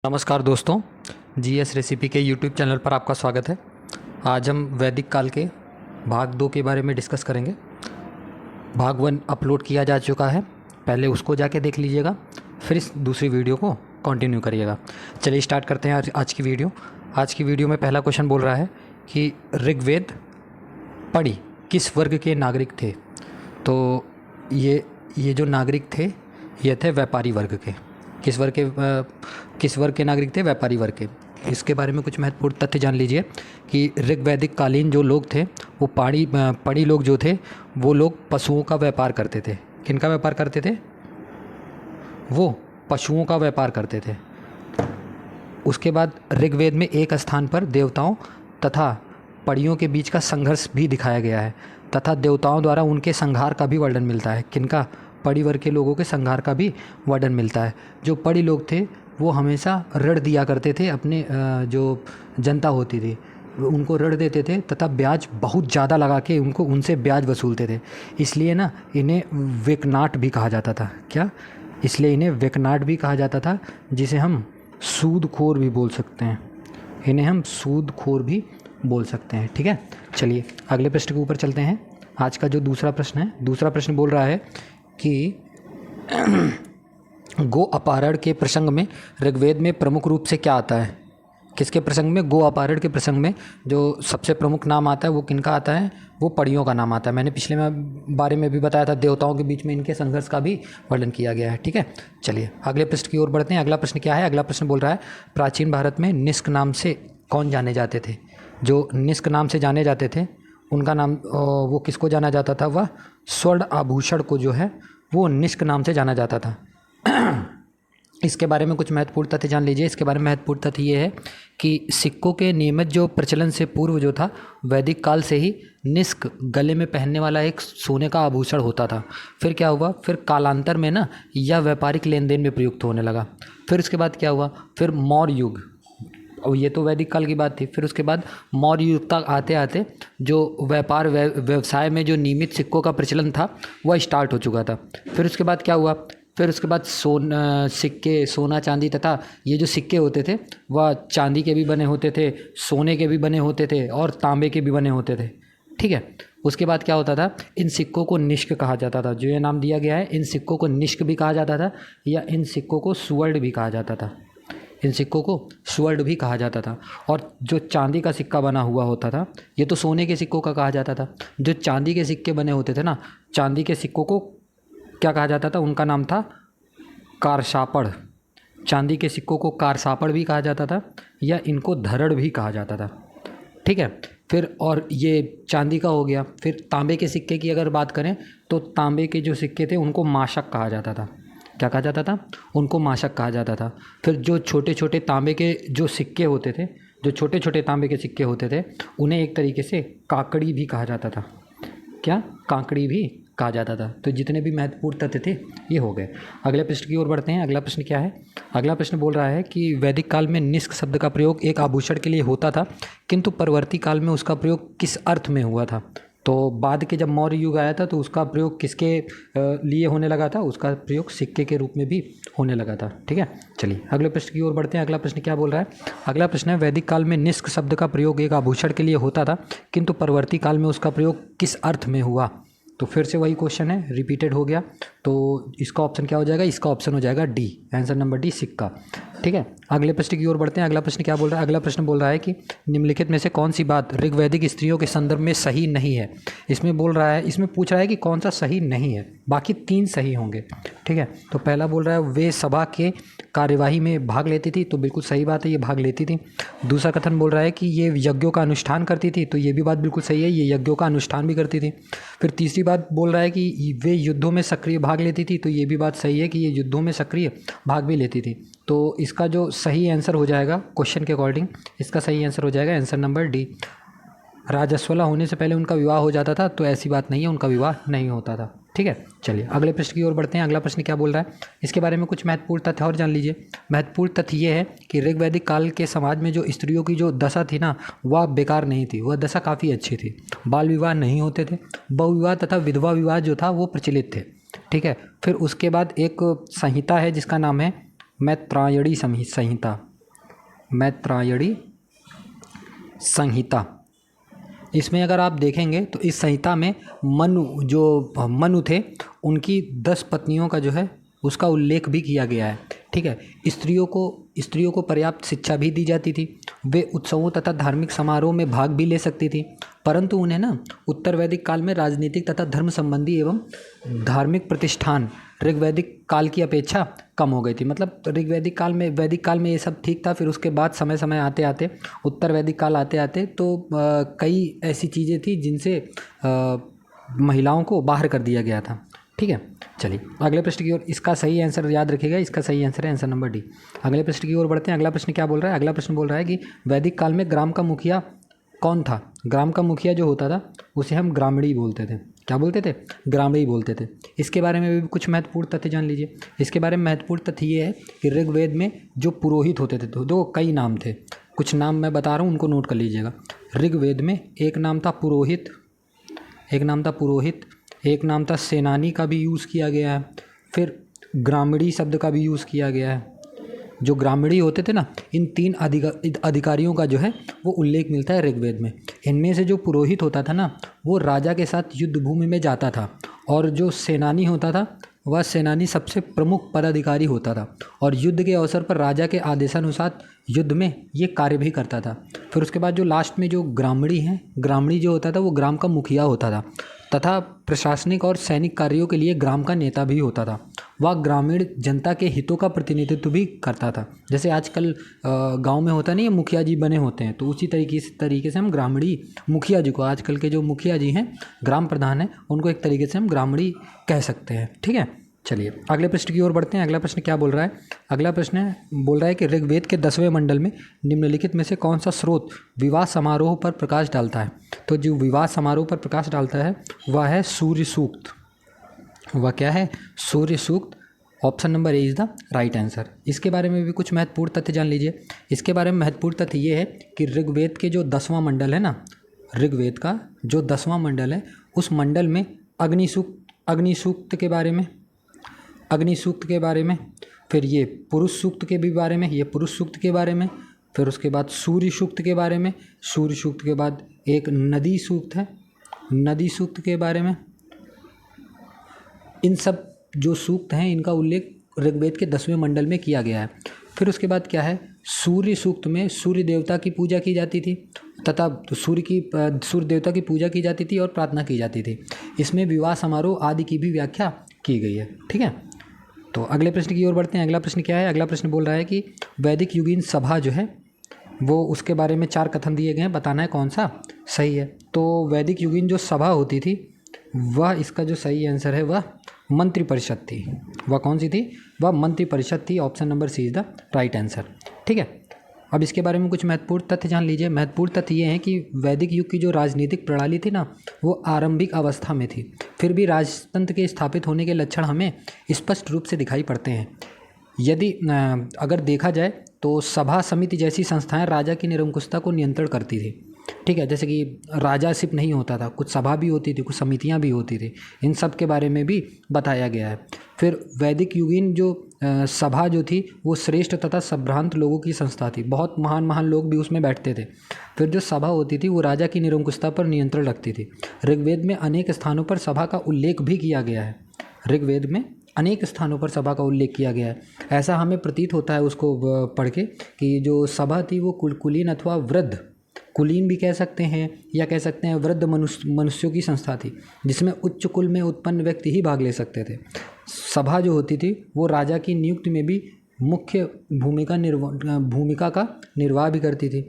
नमस्कार दोस्तों, GS recipe के यूट्यूब चैनल पर आपका स्वागत है। आज हम वैदिक काल के भाग 2 के बारे में डिस्कस करेंगे। भाग 1 अपलोड किया जा चुका है, पहले उसको जाके देख लीजिएगा, फिर इस दूसरी वीडियो को कंटिन्यू करिएगा। चलिए स्टार्ट करते हैं आज की वीडियो। आज की वीडियो में पहला क्वेश्चन बोल रहा है कि ऋग्वेद पढ़ी किस वर्ग के नागरिक थे। तो ये जो नागरिक थे ये थे व्यापारी वर्ग के। किस वर्ग के नागरिक थे? व्यापारी वर्ग के। इसके बारे में कुछ महत्वपूर्ण तथ्य जान लीजिए कि ऋग्वैदिक कालीन जो लोग थे वो पढ़ी लोग जो थे वो लोग पशुओं का व्यापार करते थे। किनका व्यापार करते थे? वो पशुओं का व्यापार करते थे। उसके बाद ऋग्वेद में एक स्थान पर देवताओं तथा पढ़ियों के बीच का संघर्ष भी दिखाया गया है तथा देवताओं द्वारा उनके संहार का भी वर्णन मिलता है। किनका? पढ़ी वर्ग के लोगों के संहार का भी वर्णन मिलता है। जो पढ़ी लोग थे वो हमेशा ऋण दिया करते थे, अपने जो जनता होती थी उनको ऋण देते थे तथा ब्याज बहुत ज़्यादा लगा के उनसे ब्याज वसूलते थे। इसलिए ना इन्हें वेकनाट भी कहा जाता था। क्या? इसलिए इन्हें वेकनाट भी कहा जाता था, जिसे हम सूदखोर भी बोल सकते हैं। इन्हें हम सूदखोर भी बोल सकते हैं। ठीक है, चलिए अगले प्रश्न के ऊपर चलते हैं। आज का जो दूसरा प्रश्न है, दूसरा प्रश्न बोल रहा है कि गो अपहरण के प्रसंग में ऋग्वेद में प्रमुख रूप से क्या आता है? किसके प्रसंग में? गो अपहरण के प्रसंग में जो सबसे प्रमुख नाम आता है वो किनका आता है? वो पढ़ियों का नाम आता है। मैंने पिछले बारे में भी बताया था, देवताओं के बीच में इनके संघर्ष का भी वर्णन किया गया है। ठीक है, चलिए अगले प्रश्न की ओर बढ़ते हैं। अगला प्रश्न क्या है? अगला प्रश्न बोल रहा है प्राचीन भारत में निष्क नाम से कौन जाने जाते थे? जो निष्क नाम से जाने जाते थे उनका नाम, वो किसको जाना जाता था? वह स्वर्ण आभूषण को जो है वो निष्क नाम से जाना जाता था। इसके बारे में कुछ महत्वपूर्ण तथ्य जान लीजिए। इसके बारे में महत्वपूर्ण तथ्य ये है कि सिक्कों के नियमित जो प्रचलन से पूर्व जो था, वैदिक काल से ही निष्क गले में पहनने वाला एक सोने का आभूषण होता था। फिर क्या हुआ? फिर कालांतर में ना यह व्यापारिक लेन देन में प्रयुक्त होने लगा। फिर उसके बाद क्या हुआ? फिर मौर्य युग, और ये तो वैदिक काल की बात थी। फिर उसके बाद मौर्य युग तक आते आते जो व्यापार व्यवसाय में जो नियमित सिक्कों का प्रचलन था वह स्टार्ट हो चुका था। फिर उसके बाद क्या हुआ? फिर उसके बाद सिक्के, सोना चांदी तथा ये जो सिक्के होते थे वह चांदी के भी बने होते थे, सोने के भी बने होते थे और तांबे के भी बने होते थे। ठीक है, उसके बाद क्या होता था? इन सिक्कों को निष्क कहा जाता था। जो ये नाम दिया गया है, इन सिक्कों को निष्क भी कहा जाता था या इन सिक्कों को सुवर्ण भी कहा जाता था। इन सिक्कों को स्वर्ण भी कहा जाता था। और जो चांदी का सिक्का बना हुआ होता था, ये तो सोने के सिक्कों का कहा जाता था। जो चांदी के सिक्के बने होते थे ना, चांदी के सिक्कों को क्या कहा जाता था? उनका नाम था कारसापड़। चांदी के सिक्कों को कारसापड़ भी कहा जाता था या इनको धरड़ भी कहा जाता था। ठीक है, फिर और ये चांदी का हो गया। फिर तांबे के सिक्के की अगर बात करें तो तांबे के जो सिक्के थे उनको माशक कहा जाता था। क्या कहा जाता था? उनको माशक कहा जाता था। फिर जो छोटे छोटे तांबे के जो सिक्के होते थे, जो छोटे छोटे तांबे के सिक्के होते थे, उन्हें एक तरीके से काकड़ी भी कहा जाता था। क्या? काकड़ी भी कहा जाता था। तो जितने भी महत्वपूर्ण तथ्य थे ये हो गए। अगले प्रश्न की ओर बढ़ते हैं। अगला प्रश्न क्या है? अगला प्रश्न बोल रहा है कि वैदिक काल में निष्क शब्द का प्रयोग एक आभूषण के लिए होता था, किंतु परवर्ती काल में उसका प्रयोग किस अर्थ में हुआ था? तो बाद के जब मौर्य युग आया था तो उसका प्रयोग किसके लिए होने लगा था? उसका प्रयोग सिक्के के रूप में भी होने लगा था। ठीक है, चलिए अगले प्रश्न की ओर बढ़ते हैं। अगला प्रश्न क्या बोल रहा है? अगला प्रश्न है वैदिक काल में निष्क शब्द का प्रयोग एक आभूषण के लिए होता था, किंतु परवर्ती काल में उसका प्रयोग किस अर्थ में हुआ? तो फिर से वही क्वेश्चन है, रिपीटेड हो गया। तो इसका ऑप्शन क्या हो जाएगा? इसका ऑप्शन हो जाएगा डी, आंसर नंबर डी, सिक्का। ठीक है, अगले प्रश्न की ओर बढ़ते हैं। अगला प्रश्न क्या बोल रहा है? अगला प्रश्न बोल रहा है कि निम्नलिखित में से कौन सी बात ऋग्वैदिक स्त्रियों के संदर्भ में सही नहीं है? इसमें बोल रहा है, इसमें पूछ रहा है कि कौन सा सही नहीं है, बाकी 3 सही होंगे। ठीक है, तो पहला बोल रहा है वे सभा के कार्यवाही में भाग लेती थी, तो बिल्कुल सही बात है, ये भाग लेती थी। दूसरा कथन बोल रहा है कि ये यज्ञों का अनुष्ठान करती थी, तो ये भी बात बिल्कुल सही है, ये यज्ञों का अनुष्ठान भी करती थी। फिर तीसरी बात बोल रहा है कि वे युद्धों में सक्रिय भाग लेती थी, तो ये भी बात सही है कि ये युद्धों में सक्रिय भाग भी लेती थी। तो इसका जो सही आंसर हो जाएगा क्वेश्चन के अकॉर्डिंग, इसका सही आंसर हो जाएगा आंसर नंबर डी। राजस्वला होने से पहले उनका विवाह हो जाता था, तो ऐसी बात नहीं है, उनका विवाह नहीं होता था। ठीक है, चलिए अगले प्रश्न की ओर बढ़ते हैं। अगला प्रश्न क्या बोल रहा है? इसके बारे में कुछ महत्वपूर्ण तथ्य और जान लीजिए। महत्वपूर्ण तथ्य ये है कि ऋग्वैदिक काल के समाज में जो स्त्रियों की जो दशा थी ना, वह बेकार नहीं थी, वह दशा काफ़ी अच्छी थी। बाल विवाह नहीं होते थे, बहुविवाह तथा विधवा विवाह जो था वो प्रचलित थे। ठीक है, फिर उसके बाद एक संहिता है जिसका नाम है मैत्रायणी संहिता। मैत्रायणी संहिता। इसमें अगर आप देखेंगे तो इस संहिता में मनु थे उनकी 10 पत्नियों का जो है उसका उल्लेख भी किया गया है। ठीक है, स्त्रियों को पर्याप्त शिक्षा भी दी जाती थी, वे उत्सवों तथा धार्मिक समारोह में भाग भी ले सकती थी, परंतु उन्हें ना उत्तर वैदिक काल में राजनीतिक तथा धर्म संबंधी एवं धार्मिक प्रतिष्ठान ऋग्वैदिक काल की अपेक्षा कम हो गई थी। मतलब वैदिक काल में ये सब ठीक था, फिर उसके बाद समय समय आते आते उत्तर वैदिक काल आते आते तो कई ऐसी चीज़ें थी जिनसे महिलाओं को बाहर कर दिया गया था। ठीक है, चलिए अगले प्रश्न की ओर। इसका सही आंसर याद रखिएगा, इसका सही आंसर है आंसर नंबर डी। अगले प्रश्न की ओर बढ़ते हैं। अगला प्रश्न क्या बोल रहा है? अगला प्रश्न बोल रहा है कि वैदिक काल में ग्राम का मुखिया कौन था? ग्राम का मुखिया जो होता था उसे हम ग्रामणी बोलते थे। क्या बोलते थे? ग्रामणी बोलते थे। इसके बारे में भी कुछ महत्वपूर्ण तथ्य जान लीजिए। इसके बारे में महत्वपूर्ण तथ्य ये है कि ऋग्वेद में जो पुरोहित होते थे तो दो कई नाम थे, कुछ नाम मैं बता रहा हूँ उनको नोट कर लीजिएगा। ऋग्वेद में एक नाम था पुरोहित, एक नाम था सेनानी का भी यूज़ किया गया है, फिर ग्रामणी शब्द का भी यूज़ किया गया है। जो ग्रामणी होते थे ना, इन 3 अधिकारियों का जो है वो उल्लेख मिलता है ऋग्वेद में। इनमें से जो पुरोहित होता था ना वो राजा के साथ युद्ध भूमि में जाता था, और जो सेनानी होता था वह सेनानी सबसे प्रमुख पदाधिकारी होता था और युद्ध के अवसर पर राजा के आदेशानुसार युद्ध में ये कार्य भी करता था। फिर उसके बाद जो लास्ट में जो ग्रामणी जो होता था वो ग्राम का मुखिया होता था तथा प्रशासनिक और सैनिक कार्यों के लिए ग्राम का नेता भी होता था। वह ग्रामीण जनता के हितों का प्रतिनिधित्व भी करता था। जैसे आजकल गांव में होता नहीं है, मुखिया जी बने होते हैं, तो उसी तरीके से हम ग्रामीणी मुखिया जी को, आजकल के जो मुखिया जी हैं, ग्राम प्रधान हैं, उनको एक तरीके से हम ग्रामीणी कह सकते हैं। ठीक है, चलिए अगले प्रश्न की ओर बढ़ते हैं। अगला प्रश्न क्या बोल रहा है? अगला प्रश्न बोल रहा है कि ऋग्वेद के 10वें मंडल में निम्नलिखित में से कौन सा स्रोत विवाह समारोह पर प्रकाश डालता है? तो जो विवाह समारोह पर प्रकाश डालता है वह है सूर्य सूक्त। वह क्या है? सूर्य सूक्त। Option number A is the right answer. इसके बारे में भी कुछ महत्वपूर्ण तथ्य जान लीजिए। इसके बारे में महत्वपूर्ण तथ्य ये है कि ऋग्वेद के जो 10वां मंडल है ना, ऋग्वेद का जो 10वां मंडल है उस मंडल में अग्नि सूक्त के बारे में, फिर ये पुरुष सूक्त के भी बारे में, फिर उसके बाद सूर्य सूक्त के बारे में, सूर्य सूक्त के बाद एक नदी सूक्त है, नदी सूक्त के बारे में। इन सब जो सूक्त हैं इनका उल्लेख ऋग्वेद के 10वें मंडल में किया गया है। फिर उसके बाद क्या है? सूर्य सूक्त में सूर्य देवता की पूजा की जाती थी तथा सूर्य देवता की पूजा की जाती थी और प्रार्थना की जाती थी। इसमें विवाह समारोह आदि की भी व्याख्या की गई है। ठीक है, तो अगले प्रश्न की ओर बढ़ते हैं। अगला प्रश्न क्या है? अगला प्रश्न बोल रहा है कि वैदिक युगीन सभा जो है वो उसके बारे में 4 कथन दिए गए हैं, बताना है कौन सा सही है। तो वैदिक युगीन जो सभा होती थी वह, इसका जो सही आंसर है वह मंत्रिपरिषद थी। वह कौन सी थी? वह मंत्रिपरिषद थी। Option number C is the right answer. ठीक है, अब इसके बारे में कुछ महत्वपूर्ण तथ्य जान लीजिए। महत्वपूर्ण तथ्य ये हैं कि वैदिक युग की जो राजनीतिक प्रणाली थी ना वो आरंभिक अवस्था में थी, फिर भी राजतंत्र के स्थापित होने के लक्षण हमें स्पष्ट रूप से दिखाई पड़ते हैं। यदि अगर देखा जाए तो सभा समिति जैसी संस्थाएं राजा की निरंकुशता को नियंत्रण करती थी। ठीक है, जैसे कि राजा सिर्फ नहीं होता था, कुछ सभा भी होती थी, कुछ समितियां भी होती थी, इन सब के बारे में भी बताया गया है। फिर वैदिक युगीन जो सभा जो थी वो श्रेष्ठ तथा संभ्रांत लोगों की संस्था थी, बहुत महान लोग भी उसमें बैठते थे। फिर जो सभा होती थी वो राजा की निरंकुशता पर नियंत्रण रखती थी। ऋग्वेद में अनेक स्थानों पर सभा का उल्लेख भी किया गया है। ऋग्वेद में अनेक स्थानों पर सभा का उल्लेख किया गया है। ऐसा हमें प्रतीत होता है उसको पढ़ के कि जो सभा थी वो कुलीन अथवा वृद्ध, कुलीन भी कह सकते हैं या कह सकते हैं वृद्ध मनुष्यों की संस्था थी, जिसमें उच्च कुल में उत्पन्न व्यक्ति ही भाग ले सकते थे। सभा जो होती थी वो राजा की नियुक्ति में भी मुख्य भूमिका का निर्वाह भी करती थी।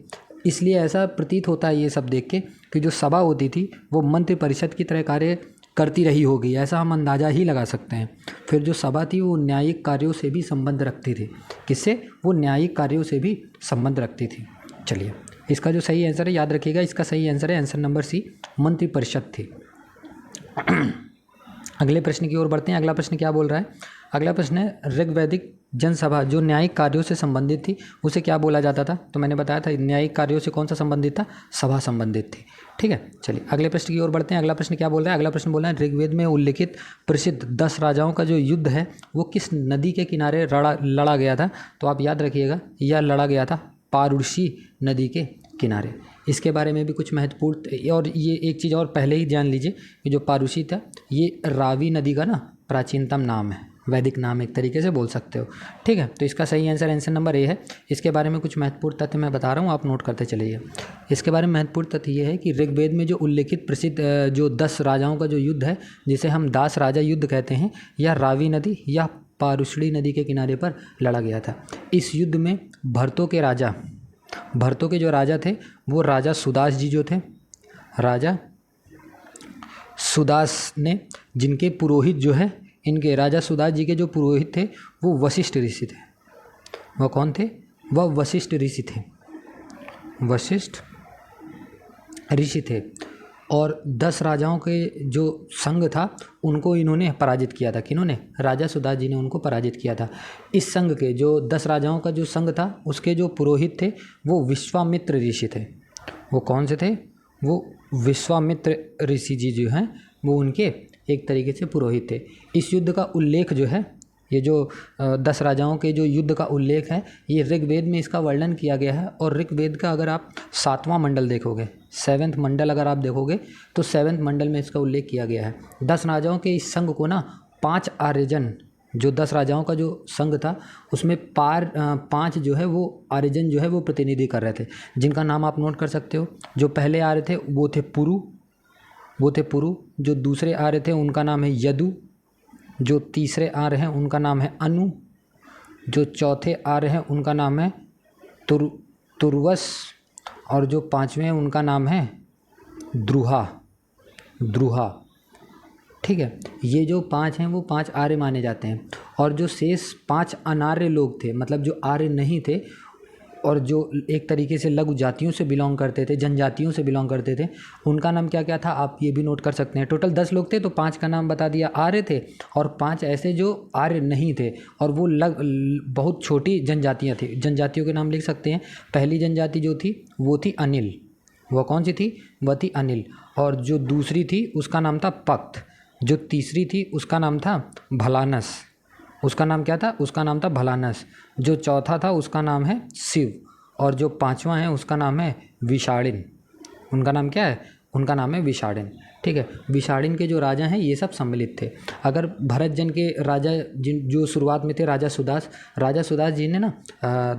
इसलिए ऐसा प्रतीत होता है ये सब देख के कि जो सभा होती थी वो मंत्रि परिषद की तरह कार्य करती रही होगी, ऐसा हम अंदाज़ा ही लगा सकते हैं। फिर जो सभा थी वो न्यायिक कार्यों से भी संबंध रखती थी। किससे? वो न्यायिक कार्यों से भी संबंध रखती थी। चलिए इसका जो सही आंसर है याद रखिएगा, इसका सही आंसर है आंसर नंबर सी, मंत्रि परिषद थी। अगले प्रश्न की ओर बढ़ते हैं। अगला प्रश्न क्या बोल रहा है? अगला प्रश्न है ऋग्वैदिक जनसभा जो न्यायिक कार्यों से संबंधित थी उसे क्या बोला जाता था? तो मैंने बताया था न्यायिक कार्यों से कौन सा संबंधित था? सभा संबंधित थी। ठीक है, चलिए अगले प्रश्न की ओर बढ़ते हैं। अगला प्रश्न क्या बोल रहा है? अगला प्रश्न बोल रहा है ऋग्वेद में उल्लिखित प्रसिद्ध 10 राजाओं का जो युद्ध है वो किस नदी के किनारे लड़ा गया था? तो आप याद रखिएगा, यह लड़ा गया था पारुषी नदी के किनारे। इसके बारे में भी कुछ महत्वपूर्ण, और ये एक चीज़ और पहले ही जान लीजिए कि जो पारुषी था ये रावी नदी का ना प्राचीनतम नाम है, वैदिक नाम एक तरीके से बोल सकते हो। ठीक है, तो इसका सही आंसर नंबर ए है। इसके बारे में कुछ महत्वपूर्ण तथ्य मैं बता रहा हूँ, आप नोट करते चलिए। इसके बारे में महत्वपूर्ण तथ्य ये है कि ऋग्वेद में जो उल्लेखित प्रसिद्ध जो 10 राजाओं का जो युद्ध है, जिसे हम दास राजा युद्ध कहते हैं, यह रावी नदी या पारुषणी नदी के किनारे पर लड़ा गया था। इस युद्ध में भरतों के जो राजा थे वो राजा सुदास जी जो थे, राजा सुदास ने, जिनके पुरोहित जो है, इनके राजा सुदास जी के जो पुरोहित थे वो वशिष्ठ ऋषि थे। वह कौन थे? वह वशिष्ठ ऋषि थे, वशिष्ठ ऋषि थे। और 10 राजाओं के जो संघ था उनको इन्होंने पराजित किया था। किन्होंने? राजा सुदास जी ने उनको पराजित किया था। इस संघ के जो 10 राजाओं का जो संघ था उसके जो पुरोहित थे वो विश्वामित्र ऋषि थे। वो कौन से थे? वो विश्वामित्र ऋषि जी जो हैं वो उनके एक तरीके से पुरोहित थे। इस युद्ध का उल्लेख जो है, ये जो 10 राजाओं के जो युद्ध का उल्लेख है, ये ऋग्वेद में इसका वर्णन किया गया है। और ऋग्वेद का अगर आप 7वां मंडल देखोगे, 7th मंडल अगर आप देखोगे तो 7th मंडल में इसका उल्लेख किया गया है। 10 राजाओं के इस संघ को ना 5 आर्यजन, जो 10 राजाओं का जो संघ था उसमें 5 जो है वो आर्यजन जो है वो प्रतिनिधि कर रहे थे, जिनका नाम आप नोट कर सकते हो। जो पहले आर्य थे वो थे पुरु। जो दूसरे आर्य थे उनका नाम है यदु। जो तीसरे आर्य हैं उनका नाम है अनु। जो चौथे आर्य हैं उनका नाम है तुर्वस। और जो 5वें हैं उनका नाम है द्रुहा। ठीक है, ये जो 5 हैं वो 5 आर्य माने जाते हैं। और जो शेष 5 अनार्य लोग थे, मतलब जो आर्य नहीं थे और जो एक तरीके से लघु जातियों से बिलोंग करते थे, जनजातियों से बिलोंग करते थे, उनका नाम क्या क्या था आप ये भी नोट कर सकते हैं। टोटल 10 लोग थे तो 5 का नाम बता दिया आर्य थे, और 5 ऐसे जो आर्य नहीं थे और वो बहुत छोटी जनजातियाँ थी। जनजातियों के नाम लिख सकते हैं। पहली जनजाति जो थी वो थी अनिल। वह कौन सी थी? वह थी अनिल। और जो दूसरी थी उसका नाम था पक्त। जो तीसरी थी उसका नाम था भलानस। उसका नाम क्या था? उसका नाम था भलानस। जो चौथा था उसका नाम है शिव। और जो 5वां है उसका नाम है विषाणिन। उनका नाम क्या है? उनका नाम है विषाणिन। ठीक है, विषाणिन के जो राजा हैं ये सब सम्मिलित थे। अगर भरत जन के राजा जो शुरुआत में थे राजा सुदास जी ने ना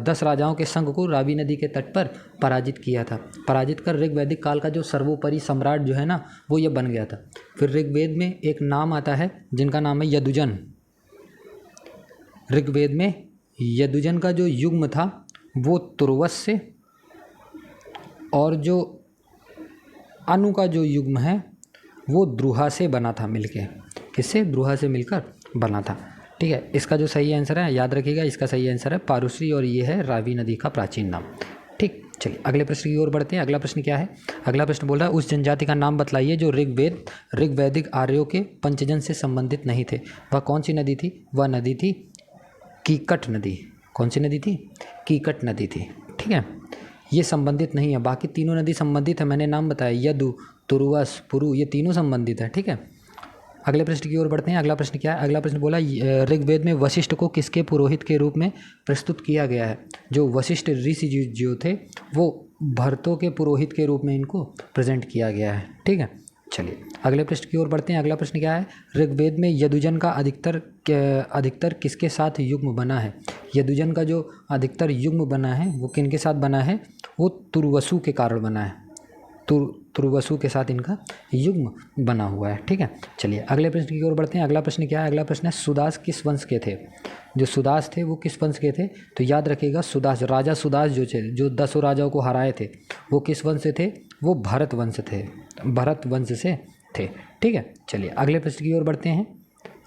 10 राजाओं के संघ को रावी नदी के तट पर पराजित किया था। पराजित कर ऋग्वैदिक काल का जो सर्वोपरि सम्राट जो है ना वो ये बन गया था। फिर ऋग्वेद में एक नाम आता है जिनका नाम है यदुजन। ऋग्वेद में यदुजन का जो युग्म था वो तुर्वस से, और जो अनु का जो युग्म है वो द्रुहा से बना था मिलके। किससे? द्रुहा से मिलकर बना था। ठीक है, इसका जो सही आंसर है याद रखिएगा, इसका सही आंसर है पारुश्री, और ये है रावी नदी का प्राचीन नाम। ठीक, चलिए अगले प्रश्न की ओर बढ़ते हैं। अगला प्रश्न क्या है? अगला प्रश्न बोल रहा है उस जनजाति का नाम बतलाइए जो ऋग्वैदिक आर्यों के पंचजन से संबंधित नहीं थे। वह कौन सी नदी थी? वह नदी थी कीकट नदी। कौन सी नदी थी? कीकट नदी थी। ठीक है, ये संबंधित नहीं है, बाकी तीनों नदी संबंधित है। मैंने नाम बताया यदु, तुर्वस, पुरु, ये तीनों संबंधित है। ठीक है, अगले प्रश्न की ओर बढ़ते हैं। अगला प्रश्न क्या है? अगला प्रश्न बोला ऋग्वेद में वशिष्ठ को किसके पुरोहित के रूप में प्रस्तुत किया गया है? जो वशिष्ठ ऋषि जो थे वो भरतों के पुरोहित के रूप में इनको प्रेजेंट किया गया है। ठीक है, चलिए अगले प्रश्न की ओर बढ़ते हैं। अगला प्रश्न क्या है? ऋग्वेद में यदुजन का अधिकतर किसके साथ युग्म बना है? यदुजन का जो अधिकतर युग्म बना है वो किनके साथ बना है? वो तुर्वसु के कारण बना है। तुर्वसु के साथ इनका युग्म बना हुआ है। ठीक है, चलिए अगले प्रश्न की ओर बढ़ते हैं। अगला प्रश्न क्या है? अगला प्रश्न है सुदास किस वंश के थे? जो सुदास थे वो किस वंश के थे? तो याद रखिएगा राजा सुदास जो थे, जो 10 राजाओं को हराए थे, वो किस वंश से थे? वो भरत वंश से थे। ठीक है, चलिए अगले प्रश्न की ओर बढ़ते हैं।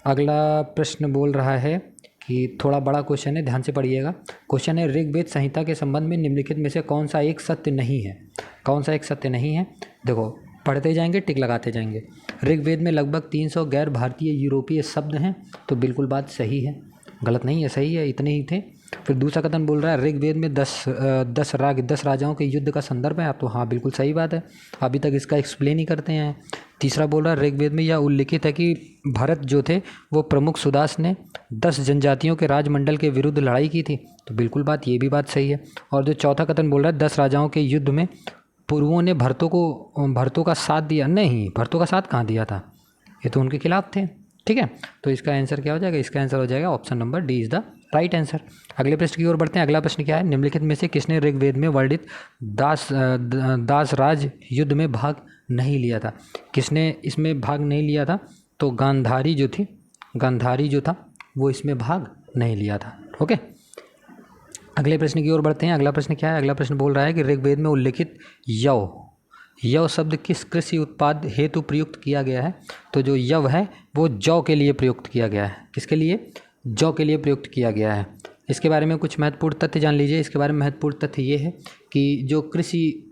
अगला प्रश्न बोल रहा है कि थोड़ा बड़ा क्वेश्चन है, ध्यान से पढ़िएगा। क्वेश्चन है ऋग्वेद संहिता के संबंध में निम्नलिखित में से कौन सा एक सत्य नहीं है? कौन सा एक सत्य नहीं है? देखो पढ़ते जाएंगे, टिक लगाते जाएंगे। ऋग्वेद में लगभग 300 गैर भारतीय यूरोपीय शब्द हैं, तो बिल्कुल बात सही है, गलत नहीं है, सही है, इतने ही थे। फिर दूसरा कथन बोल रहा है ऋग्वेद में 10 राजाओं के युद्ध का संदर्भ है। आप तो हाँ बिल्कुल सही बात है, अभी तक इसका एक्सप्लेन ही करते हैं। तीसरा बोल रहा है ऋग्वेद में यह उल्लिखित है कि भरत जो थे वो प्रमुख सुदास ने 10 जनजातियों के राजमंडल के विरुद्ध लड़ाई की थी। तो बिल्कुल बात, ये भी बात सही है। और जो चौथा कथन बोल रहा है 10 राजाओं के युद्ध में पुरुओं ने भरतों का साथ दिया, नहीं, भरतों का साथ कहाँ दिया था, ये तो उनके खिलाफ थे। ठीक है, तो इसका आंसर क्या हो जाएगा, इसका आंसर हो जाएगा option number D is the right answer. अगले प्रश्न की ओर बढ़ते हैं। अगला प्रश्न क्या है, निम्नलिखित में से किसने ऋग्वेद में वर्णित दास राज युद्ध में भाग नहीं लिया था? किसने इसमें भाग नहीं लिया था? तो गांधारी जो था वो इसमें भाग नहीं लिया था। ओके, अगले प्रश्न की ओर बढ़ते हैं। अगला प्रश्न क्या है, अगला प्रश्न बोल रहा है कि ऋग्वेद में उल्लिखित यव शब्द किस कृषि उत्पाद हेतु प्रयुक्त किया गया है? तो जो यव है वो जौ के लिए प्रयुक्त किया गया है। किसके लिए? जौ के लिए प्रयुक्त किया गया है। इसके बारे में कुछ महत्वपूर्ण तथ्य जान लीजिए। इसके बारे में महत्वपूर्ण तथ्य ये है कि जो कृषि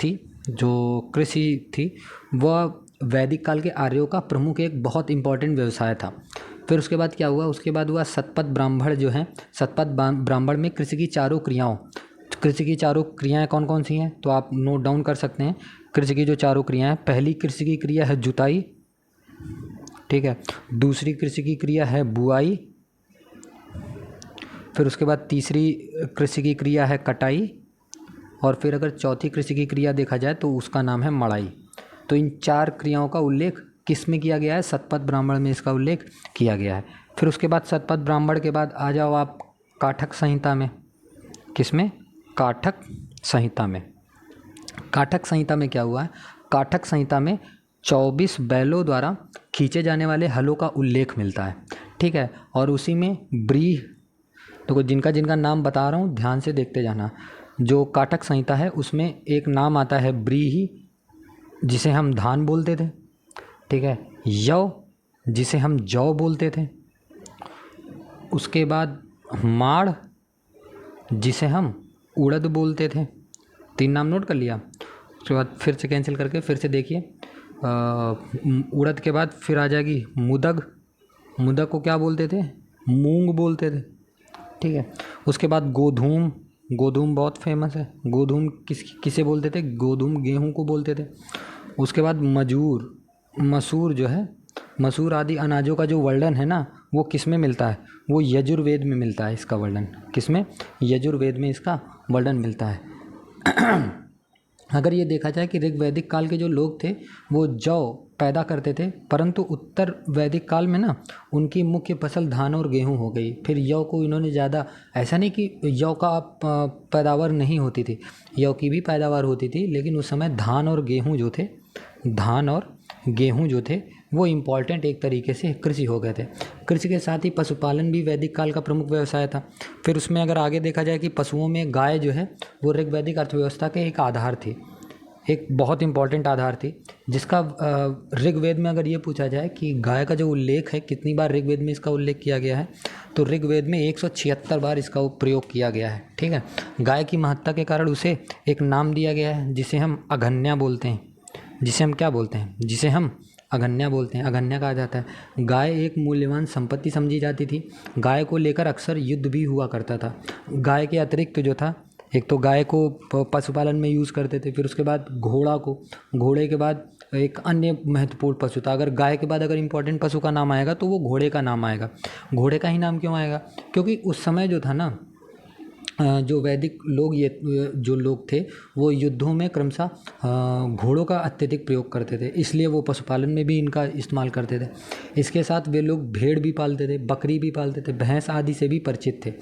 थी वह वैदिक काल के आर्यों का प्रमुख एक बहुत इंपॉर्टेंट व्यवसाय था। फिर उसके बाद क्या हुआ, उसके बाद हुआ सतपथ ब्राह्मण जो हैं, सतपथ ब्राह्मण में कृषि की चारों क्रियाएं कौन कौन सी हैं? तो आप नोट डाउन कर सकते हैं। कृषि की जो चारों क्रियाएं, पहली कृषि की क्रिया है जुताई, ठीक है, दूसरी कृषि की क्रिया है बुआई, फिर उसके बाद तीसरी कृषि की क्रिया है कटाई, और फिर अगर चौथी कृषि की क्रिया देखा जाए तो उसका नाम है मड़ाई। तो इन 4 क्रियाओं का उल्लेख किस में किया गया है? सतपथ ब्राह्मण में इसका उल्लेख किया गया है। फिर उसके बाद सतपथ ब्राह्मण के बाद आ जाओ आप काठक संहिता में। किसमें? काठक संहिता में। काठक संहिता में क्या हुआ है? काठक संहिता में 24 बैलों द्वारा खींचे जाने वाले हलों का उल्लेख मिलता है। ठीक है, और उसी में ब्रीह, तो जिनका नाम बता रहा हूँ ध्यान से देखते जाना। जो काठक संहिता है उसमें एक नाम आता है ब्रीही, जिसे हम धान बोलते थे। ठीक है, यव जिसे हम जौ बोलते थे, उसके बाद माड़ जिसे हम उड़द बोलते थे। 3 नाम नोट कर लिया। उसके बाद फिर से कैंसिल करके फिर से देखिए, उड़द के बाद फिर आ जाएगी मुदग। मुदग को क्या बोलते थे? मूंग बोलते थे। ठीक है, उसके बाद गोधूम बहुत फेमस है। गोधूम किसे बोलते थे? गोधूम गेहूं को बोलते थे। उसके बाद मसूर जो है, मसूर आदि अनाजों का जो वर्णन है ना, वो किस में मिलता है? वो यजुर्वेद में मिलता है इसका वर्णन। किस में? यजुर्वेद में इसका वर्णन मिलता है। अगर ये देखा जाए कि ऋग्वैदिक काल के जो लोग थे वो जौ पैदा करते थे, परंतु उत्तर वैदिक काल में ना उनकी मुख्य फसल धान और गेहूं हो गई। फिर यौ को इन्होंने ज़्यादा, ऐसा नहीं कि यौ का पैदावार नहीं होती थी, यौ की भी पैदावार होती थी, लेकिन उस समय धान और गेहूं जो थे वो इम्पॉर्टेंट एक तरीके से कृषि हो गए थे। कृषि के साथ ही पशुपालन भी वैदिक काल का प्रमुख व्यवसाय था। फिर उसमें अगर आगे देखा जाए कि पशुओं में गाय जो है वो ऋग्वैदिक अर्थव्यवस्था के एक आधार थी, एक बहुत इंपॉर्टेंट आधार थी, जिसका ऋग्वेद में अगर ये पूछा जाए कि गाय का जो उल्लेख है कितनी बार ऋग्वेद में इसका उल्लेख किया गया है, तो ऋग्वेद में 176 बार इसका प्रयोग किया गया है। ठीक है, गाय की महत्ता के कारण उसे एक नाम दिया गया है जिसे हम अघन्या बोलते हैं। जिसे हम क्या बोलते हैं? जिसे हम अघन्या बोलते हैं, अघन्या कहा जाता है। गाय एक मूल्यवान संपत्ति समझी जाती थी। गाय को लेकर अक्सर युद्ध भी हुआ करता था। गाय के अतिरिक्त जो था, एक तो गाय को पशुपालन में यूज़ करते थे, फिर उसके बाद घोड़े के बाद एक अन्य महत्वपूर्ण पशु था। अगर गाय के बाद अगर इम्पोर्टेंट पशु का नाम आएगा तो वो घोड़े का नाम आएगा। घोड़े का ही नाम क्यों आएगा? क्योंकि उस समय जो था ना, जो वैदिक लोग थे वो युद्धों में क्रमशः घोड़ों का अत्यधिक प्रयोग करते थे, इसलिए वो पशुपालन में भी इनका इस्तेमाल करते थे। इसके साथ वे लोग भेड़ भी पालते थे, बकरी भी पालते थे, भैंस आदि से भी परिचित थे।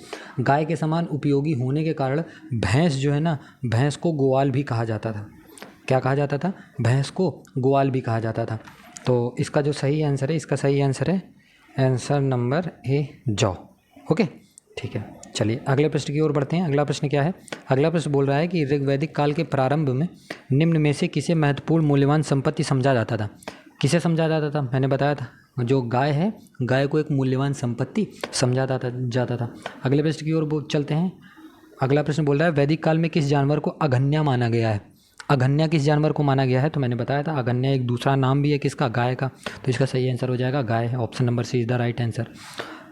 गाय के समान उपयोगी होने के कारण भैंस जो है ना, भैंस को ग्वाल भी कहा जाता था। क्या कहा जाता था? भैंस को ग्वाल भी कहा जाता था। तो इसका जो सही आंसर है, इसका सही आंसर है आंसर नंबर ए, जौ। ओके, ठीक है, चलिए अगले प्रश्न की ओर बढ़ते हैं। अगला प्रश्न क्या है? अगला प्रश्न बोल रहा है कि ऋग्वैदिक काल के प्रारंभ में निम्न में से किसे महत्वपूर्ण मूल्यवान संपत्ति समझा जाता था? किसे समझा जाता था? मैंने बताया था, जो गाय है, गाय को एक मूल्यवान संपत्ति समझा जाता था। अगले प्रश्न की ओर चलते हैं। अगला प्रश्न बोल रहा है वैदिक काल में किस जानवर को अघन्या माना गया है? अघन्या किस जानवर को माना गया है? तो मैंने बताया था अघन्या एक दूसरा नाम भी है किसका? गाय का। तो इसका सही आंसर हो जाएगा गाय है। Option number C is the right answer.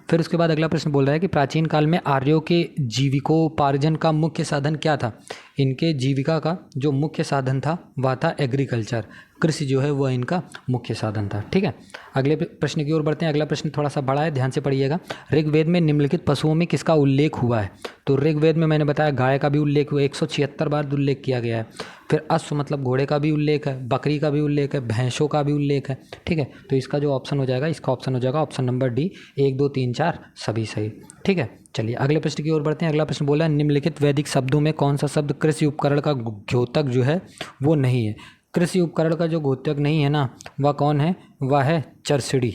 फिर उसके बाद अगला प्रश्न बोल रहा है कि प्राचीन काल में आर्यों के जीविकोपार्जन का मुख्य साधन क्या था? इनके जीविका का जो मुख्य साधन था वह था एग्रीकल्चर, कृषि जो है वह इनका मुख्य साधन था। ठीक है, अगले प्रश्न की ओर बढ़ते हैं। अगला प्रश्न थोड़ा सा बड़ा है, ध्यान से पढ़िएगा। ऋग्वेद में निम्नलिखित पशुओं में किसका उल्लेख हुआ है? तो ऋग्वेद में मैंने बताया गाय का भी उल्लेख हुआ, 176 बार उल्लेख किया गया है। फिर अश्व मतलब घोड़े का भी उल्लेख है, बकरी का भी उल्लेख है, भैंसों का भी उल्लेख है। ठीक है, तो इसका जो ऑप्शन हो जाएगा, इसका ऑप्शन हो जाएगा ऑप्शन नंबर डी, 1 2 3 4 सभी सही। ठीक है, चलिए अगले प्रश्न की ओर बढ़ते हैं। अगला प्रश्न बोला है निम्नलिखित वैदिक शब्दों में कौन सा शब्द कृषि उपकरण का द्योतक जो है वो नहीं है? कृषि उपकरण का जो द्योतक नहीं है ना, वह कौन है? वह है चरसिड़ी।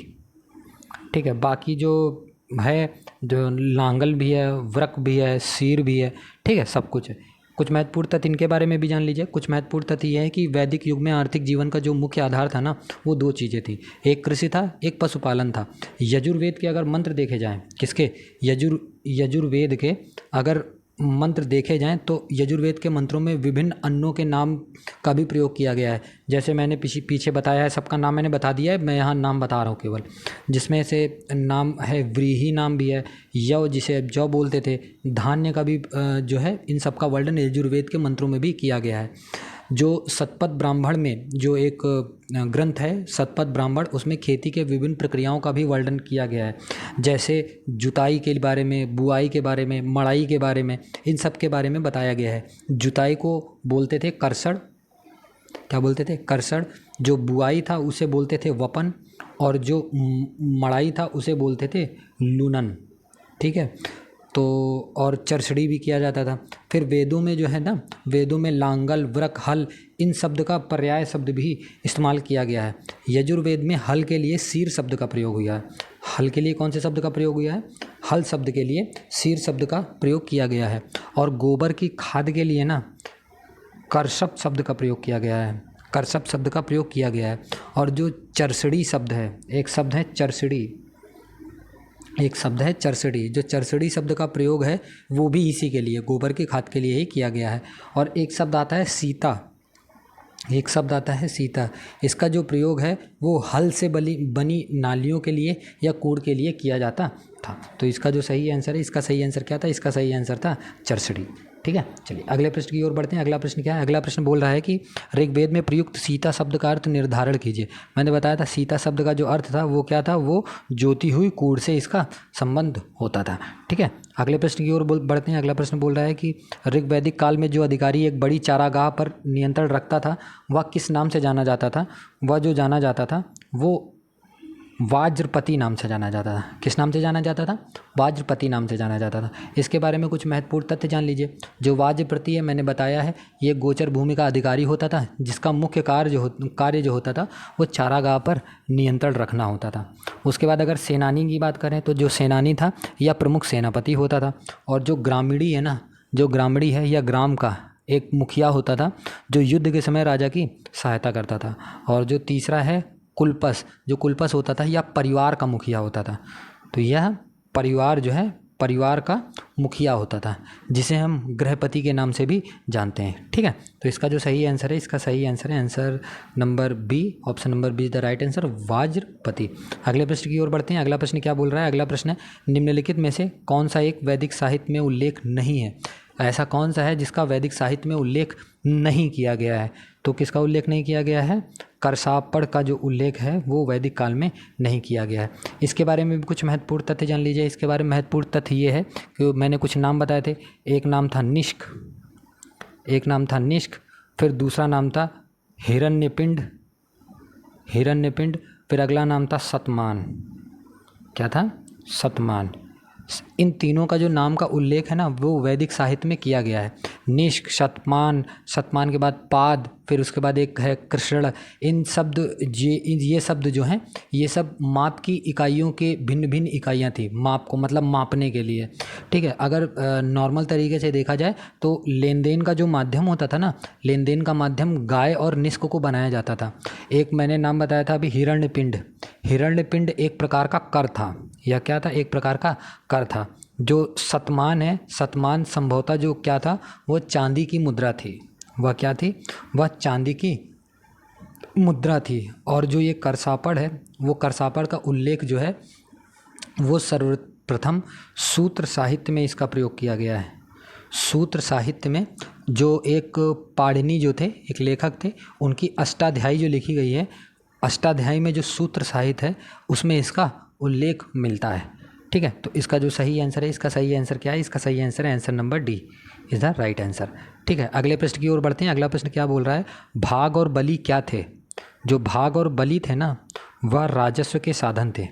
ठीक है, बाकी जो है, जो लांगल भी है, वृक भी है, सीर भी है, ठीक है, सब कुछ है। कुछ महत्वपूर्ण तथ्य इनके बारे में भी जान लीजिए। कुछ महत्वपूर्ण तथ्य ये है कि वैदिक युग में आर्थिक जीवन का जो मुख्य आधार था ना, वो 2 चीज़ें थी, एक कृषि था, एक पशुपालन था। यजुर्वेद के अगर मंत्र देखे जाएं, किसके? यजुर्वेद के अगर मंत्र देखे जाएं तो यजुर्वेद के मंत्रों में विभिन्न अन्नों के नाम का भी प्रयोग किया गया है। जैसे मैंने पीछे बताया है, सबका नाम मैंने बता दिया है, मैं यहाँ नाम बता रहा हूँ केवल, जिसमें से नाम है व्रीहि, नाम भी है यव, जिसे जौ बोलते थे, धान्य का भी जो है, इन सब का वर्णन यजुर्वेद के मंत्रों में भी किया गया है। जो शतपथ ब्राह्मण में जो एक ग्रंथ है शतपथ ब्राह्मण, उसमें खेती के विभिन्न प्रक्रियाओं का भी वर्णन किया गया है। जैसे जुताई के बारे में, बुआई के बारे में, मड़ाई के बारे में, इन सब के बारे में बताया गया है। जुताई को बोलते थे करसड़, क्या बोलते थे? करसड़। जो बुआई था उसे बोलते थे वपन, और जो मड़ाई था उसे बोलते थे लूनन। ठीक है, तो और चरसड़ी भी किया जाता था। फिर वेदों में जो है ना, वेदों में लांगल, वृक, हल, इन शब्द का पर्याय शब्द भी इस्तेमाल किया गया है। यजुर्वेद में हल के लिए शीर शब्द का प्रयोग हुआ है। हल के लिए कौन से शब्द का प्रयोग हुआ है? हल शब्द के लिए शीर शब्द का प्रयोग किया गया है। और गोबर की खाद के लिए ना करसप शब्द का प्रयोग किया गया है, करसप शब्द का प्रयोग किया गया है। और जो चरसड़ी शब्द है, एक शब्द है चरसड़ी, एक शब्द है चरसड़ी, जो चरसड़ी शब्द का प्रयोग है वो भी इसी के लिए, गोबर की खाद के लिए ही किया गया है। और एक शब्द आता है सीता, एक शब्द आता है सीता, इसका जो प्रयोग है वो हल से बनी नालियों के लिए या कूड़ के लिए किया जाता था। तो इसका जो सही आंसर है, इसका सही आंसर क्या था? इसका सही आंसर था चरसड़ी। ठीक है, चलिए अगले प्रश्न की ओर बढ़ते हैं। अगला प्रश्न क्या है? अगला प्रश्न बोल रहा है कि ऋग्वेद में प्रयुक्त सीता शब्द का अर्थ निर्धारण कीजिए। मैंने बताया था सीता शब्द का जो अर्थ था वो क्या था? वो जोती हुई कूड़ से इसका संबंध होता था। ठीक है, अगले प्रश्न की ओर बढ़ते हैं। अगला प्रश्न बोल रहा है कि ऋग्वैदिक काल में जो अधिकारी एक बड़ी चारागाह पर नियंत्रण रखता था वह किस नाम से जाना जाता था? वह जो जाना जाता था वो वाज्रपति नाम से जाना जाता था। किस नाम से जाना जाता था? वाज्रपति नाम से जाना जाता था। इसके बारे में कुछ महत्वपूर्ण तथ्य जान लीजिए। जो वाज्रपति है, मैंने बताया है, ये गोचर भूमि का अधिकारी होता था, जिसका मुख्य कार्य जो होता था वो चारागाह पर नियंत्रण रखना होता था। उसके बाद अगर सेनानी की बात करें तो जो सेनानी था या प्रमुख सेनापति होता था। और जो ग्रामीणी है ना, जो ग्रामीणी है या ग्राम का एक मुखिया होता था जो युद्ध के समय राजा की सहायता करता था। और जो तीसरा है कुलपस, जो कुलपस होता था या परिवार का मुखिया होता था। तो यह परिवार जो है, परिवार का मुखिया होता था, जिसे हम गृहपति के नाम से भी जानते हैं। ठीक है, तो इसका जो सही आंसर है, इसका सही आंसर है answer number B, option number B is the right answer, Vajrapati. अगले प्रश्न की ओर बढ़ते हैं। अगला प्रश्न क्या बोल रहा है? अगला प्रश्न है निम्नलिखित में से कौन सा एक वैदिक साहित्य में उल्लेख नहीं है? ऐसा कौन सा है जिसका वैदिक साहित्य में उल्लेख नहीं किया गया है? तो किसका उल्लेख नहीं किया गया है? करसापड़ का जो उल्लेख है वो वैदिक काल में नहीं किया गया है। इसके बारे में भी कुछ महत्वपूर्ण तथ्य जान लीजिए। इसके बारे में महत्वपूर्ण तथ्य ये है कि मैंने कुछ नाम बताए थे। एक नाम था निष्क, एक नाम था निष्क, फिर दूसरा नाम था हिरण्यपिंड, हिरण्यपिंड, फिर अगला नाम था शतमान। क्या था? शतमान। इन तीनों का जो नाम का उल्लेख है ना वो वैदिक साहित्य में किया गया है। निष्क, शतमान, शतमान के बाद पाद, फिर उसके बाद एक है कृष्ण। इन शब्द ये शब्द जो हैं ये सब माप की इकाइयों के भिन्न भिन्न इकाइयाँ थी, माप को मतलब मापने के लिए। ठीक है, अगर नॉर्मल तरीके से देखा जाए तो लेन देन का जो माध्यम होता था ना, लेन देन का माध्यम गाय और निष्क को बनाया जाता था। एक मैंने नाम बताया था अभी, हिरण्यपिंड। हिरण्यपिंड एक प्रकार का कर था, या क्या था? एक प्रकार का कर था। जो शतमान है, शतमान संभवतः जो क्या था, वो चांदी की मुद्रा थी। वह क्या थी? वह चांदी की मुद्रा थी। और जो ये करसापड़ है, वो करसापड़ का उल्लेख जो है वो सर्वप्रथम सूत्र साहित्य में इसका प्रयोग किया गया है। सूत्र साहित्य में जो एक पाणिनि जो थे, एक लेखक थे, उनकी अष्टाध्यायी जो लिखी गई है, अष्टाध्यायी में जो सूत्र साहित्य है उसमें इसका उल्लेख मिलता है। ठीक है, तो इसका जो सही आंसर है, इसका सही आंसर क्या है? इसका सही आंसर है answer number D is the right answer. ठीक है, अगले प्रश्न की ओर बढ़ते हैं। अगला प्रश्न क्या बोल रहा है? भाग और बलि क्या थे? जो भाग और बलि थे ना, वह राजस्व के साधन थे।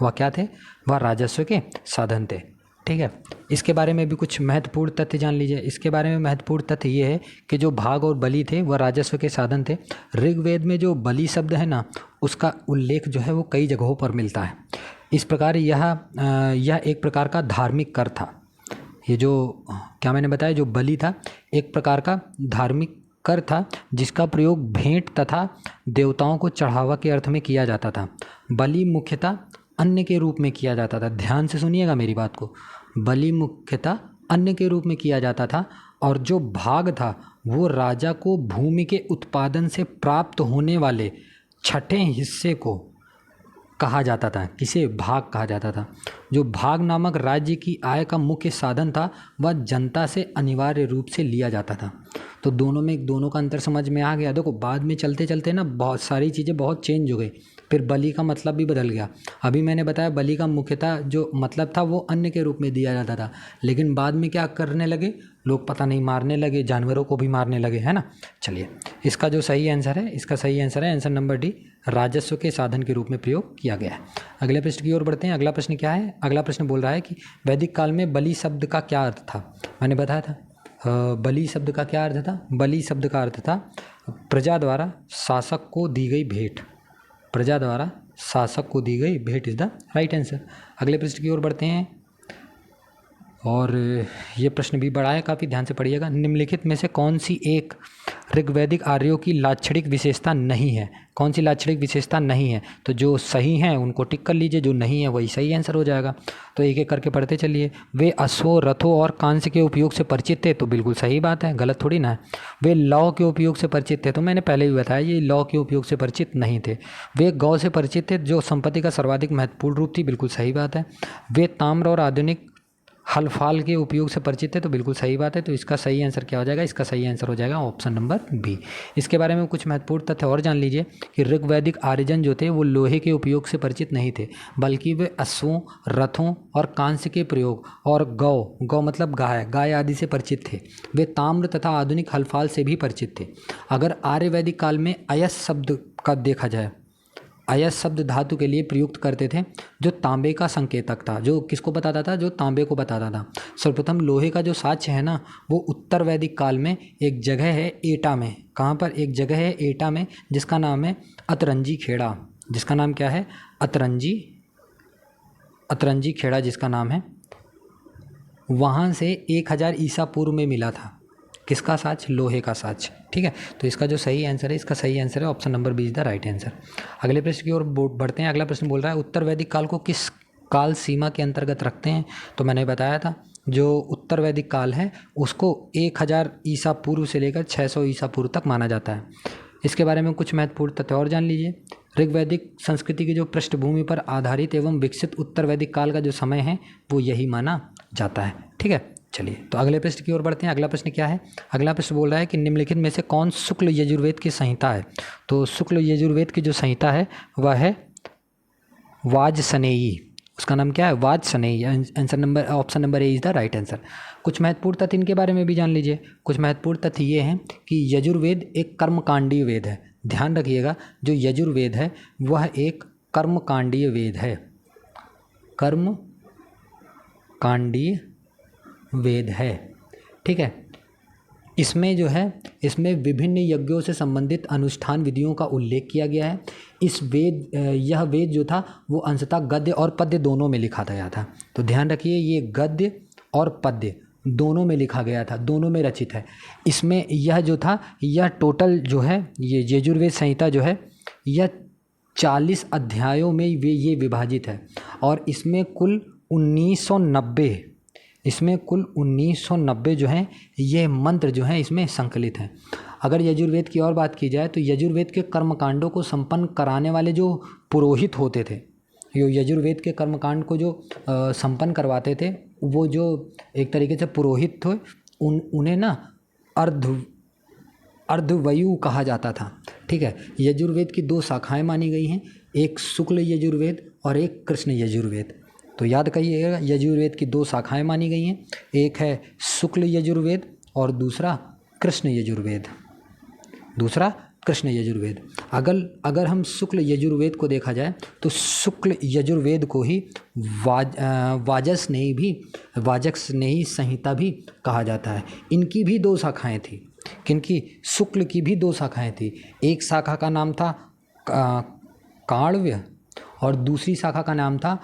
वह क्या थे? वह राजस्व के साधन थे। ठीक है, इसके बारे में भी कुछ महत्वपूर्ण तथ्य जान लीजिए। इसके बारे में महत्वपूर्ण तथ्य ये है कि जो भाग और बलि थे वह राजस्व के साधन थे। ऋग्वेद में जो बलि शब्द है ना, उसका उल्लेख जो है वो कई जगहों पर मिलता है। इस प्रकार यह एक प्रकार का धार्मिक कर था। ये जो क्या मैंने बताया, जो बलि था एक प्रकार का धार्मिक कर था जिसका प्रयोग भेंट तथा देवताओं को चढ़ावा के अर्थ में किया जाता था। बलि मुख्यतः अन्न के रूप में किया जाता था। ध्यान से सुनिएगा मेरी बात को। बलि मुख्यतः अन्न के रूप में किया जाता था, और जो भाग था वो राजा को भूमि के उत्पादन से प्राप्त होने वाले छठे हिस्से को कहा जाता था। किसे? भाग कहा जाता था। जो भाग नामक राज्य की आय का मुख्य साधन था वह जनता से अनिवार्य रूप से लिया जाता था। तो दोनों का अंतर समझ में आ गया। देखो, बाद में चलते चलते ना बहुत सारी चीज़ें बहुत चेंज हो गई। फिर बलि का मतलब भी बदल गया। अभी मैंने बताया बलि का मुख्यतः जो मतलब था वो अन्न के रूप में दिया जाता था, लेकिन बाद में क्या करने लगे लोग? पता नहीं, मारने लगे, जानवरों को भी मारने लगे, है ना। चलिए, इसका जो सही आंसर है, इसका सही आंसर है आंसर नंबर डी, राजस्व के साधन के रूप में प्रयोग किया गया है। अगले प्रश्न की ओर बढ़ते हैं। अगला प्रश्न क्या है? अगला प्रश्न बोल रहा है कि वैदिक काल में बलि शब्द का क्या अर्थ था? मैंने बताया था बलि शब्द का क्या अर्थ था? बलि शब्द का अर्थ था प्रजा द्वारा शासक को दी गई भेंट। प्रजा द्वारा शासक को दी गई भेंट इज़ द राइट आंसर। अगले प्रश्न की ओर बढ़ते हैं, और ये प्रश्न भी बड़ा है, काफ़ी ध्यान से पढ़िएगा। निम्नलिखित में से कौन सी एक ऋग्वैदिक आर्यों की लाक्षणिक विशेषता नहीं है? कौन सी लाक्षणिक विशेषता नहीं है? तो जो सही हैं उनको टिक कर लीजिए, जो नहीं है वही सही आंसर हो जाएगा। तो एक एक करके पढ़ते चलिए। वे अश्वों, रथों और कांस्य के उपयोग से परिचित थे, तो बिल्कुल सही बात है, गलत थोड़ी ना है। वे लौ के उपयोग से परिचित थे, तो मैंने पहले भी बताया ये लौ के उपयोग से परिचित नहीं थे। वे गौ से परिचित थे जो संपत्ति का सर्वाधिक महत्वपूर्ण रूप थी, बिल्कुल सही बात है। वे ताम्र और आधुनिक हल फाल के उपयोग से परिचित है, तो बिल्कुल सही बात है। तो इसका सही आंसर क्या हो जाएगा? इसका सही आंसर हो जाएगा ऑप्शन नंबर बी। इसके बारे में कुछ महत्वपूर्ण तथ्य और जान लीजिए कि ऋग्वैदिक आर्यजन जो थे वो लोहे के उपयोग से परिचित नहीं थे, बल्कि वे अश्वों, रथों और कांस्य के प्रयोग और गौ मतलब गाय आदि से परिचित थे। वे ताम्र तथा आधुनिक हल फाल से भी परिचित थे। अगर आर्यवैदिक काल में अयस शब्द का देखा जाए, अयस शब्द धातु के लिए प्रयुक्त करते थे जो तांबे का संकेतक था। जो किसको बताता था? जो तांबे को बताता था। सर्वप्रथम लोहे का जो साक्ष्य है ना, वो उत्तर वैदिक काल में एक जगह है एटा में। कहाँ पर? एक जगह है एटा में जिसका नाम है अतरंजी खेड़ा। जिसका नाम क्या है? अतरंजी खेड़ा जिसका नाम है। वहाँ से 1000 ईसा पूर्व में मिला था। किसका साक्ष्य? लोहे का साक्ष्य। ठीक है, तो इसका जो सही आंसर है, इसका सही आंसर है option number B is the right answer. अगले प्रश्न की ओर बढ़ते हैं। अगला प्रश्न बोल रहा है उत्तर वैदिक काल को किस काल सीमा के अंतर्गत रखते हैं? तो मैंने बताया था जो उत्तर वैदिक काल है उसको 1000 ईसा पूर्व से लेकर 600 ईसा पूर्व तक माना जाता है। इसके बारे में कुछ महत्वपूर्ण तथ्य और जान लीजिए। ऋग्वैदिक संस्कृति की जो पृष्ठभूमि पर आधारित एवं विकसित उत्तर वैदिक काल का जो समय है वो यही माना जाता है। ठीक है, चलिए तो अगले प्रश्न की ओर बढ़ते हैं। अगला प्रश्न क्या है? अगला प्रश्न बोल रहा है कि निम्नलिखित में से कौन शुक्ल यजुर्वेद की संहिता है? तो शुक्ल यजुर्वेद की जो संहिता है वह है वाजसनेयी। उसका नाम क्या है? Vajasaneyi. Answer number option number A is the right answer. कुछ महत्वपूर्ण तथ्य इनके बारे में भी जान लीजिए। कुछ महत्वपूर्ण तथ्य ये हैं कि यजुर्वेद एक कर्मकांडीय वेद है। ध्यान रखिएगा, जो यजुर्वेद है वह एक कर्मकांडीय वेद है। कर्मकांडीय वेद है। ठीक है, इसमें जो है इसमें विभिन्न यज्ञों से संबंधित अनुष्ठान विधियों का उल्लेख किया गया है। यह वेद जो था वो अंशतः गद्य और पद्य दोनों में लिखा गया था। तो ध्यान रखिए, ये गद्य और पद्य दोनों में लिखा गया था, दोनों में रचित है। इसमें यह जो था यह टोटल जो है ये यजुर्वेद संहिता जो है यह 40 अध्यायों में ये विभाजित है, और इसमें कुल 1990 जो हैं ये मंत्र जो हैं इसमें संकलित हैं। अगर यजुर्वेद की और बात की जाए तो यजुर्वेद के कर्मकांडों को संपन्न कराने वाले जो पुरोहित होते थे, यो यजुर्वेद के कर्मकांड को जो संपन्न करवाते थे, वो जो एक तरीके से पुरोहित थे, उन्हें ना अर्धवयु कहा जाता था। ठीक है, यजुर्वेद की 2 शाखाएं मानी गई हैं, एक शुक्ल यजुर्वेद और एक कृष्ण यजुर्वेद। तो याद करिएगा, यजुर्वेद की 2 शाखाएं मानी गई हैं, एक है शुक्ल यजुर्वेद और दूसरा कृष्ण यजुर्वेद। अगर हम शुक्ल यजुर्वेद को देखा जाए तो शुक्ल यजुर्वेद को ही वाजस्नेयी संहिता भी कहा जाता है। इनकी भी 2 शाखाएं थी। किनकी? शुक्ल की भी 2 शाखाएं थी। एक शाखा का नाम था काण्व्य और दूसरी शाखा का नाम था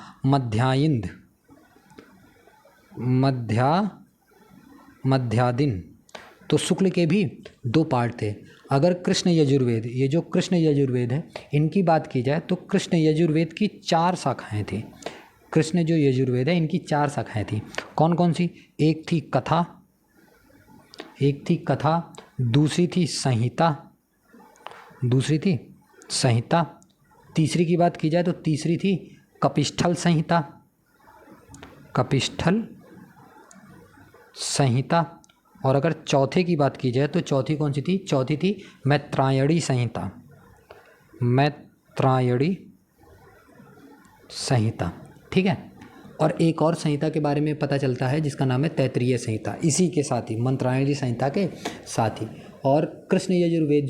मध्यादिन। तो शुक्ल के भी 2 पार्ट थे। अगर कृष्ण यजुर्वेद, ये जो कृष्ण यजुर्वेद है, इनकी बात की जाए तो कृष्ण यजुर्वेद की 4 शाखाएं थी। कृष्ण जो यजुर्वेद है, इनकी 4 शाखाएं थी। कौन कौन सी? एक थी कथा, दूसरी थी संहिता, तीसरी की बात की जाए तो तीसरी थी कपिस्थल संहिता, और अगर चौथे की बात की जाए तो चौथी कौन सी थी? चौथी थी मैत्रायणी संहिता। ठीक है, और एक और संहिता के बारे में पता चलता है जिसका नाम है तैत्तिरीय संहिता, इसी के साथ ही मंत्रायणी संहिता के साथ ही। और कृष्ण यजुर्वेद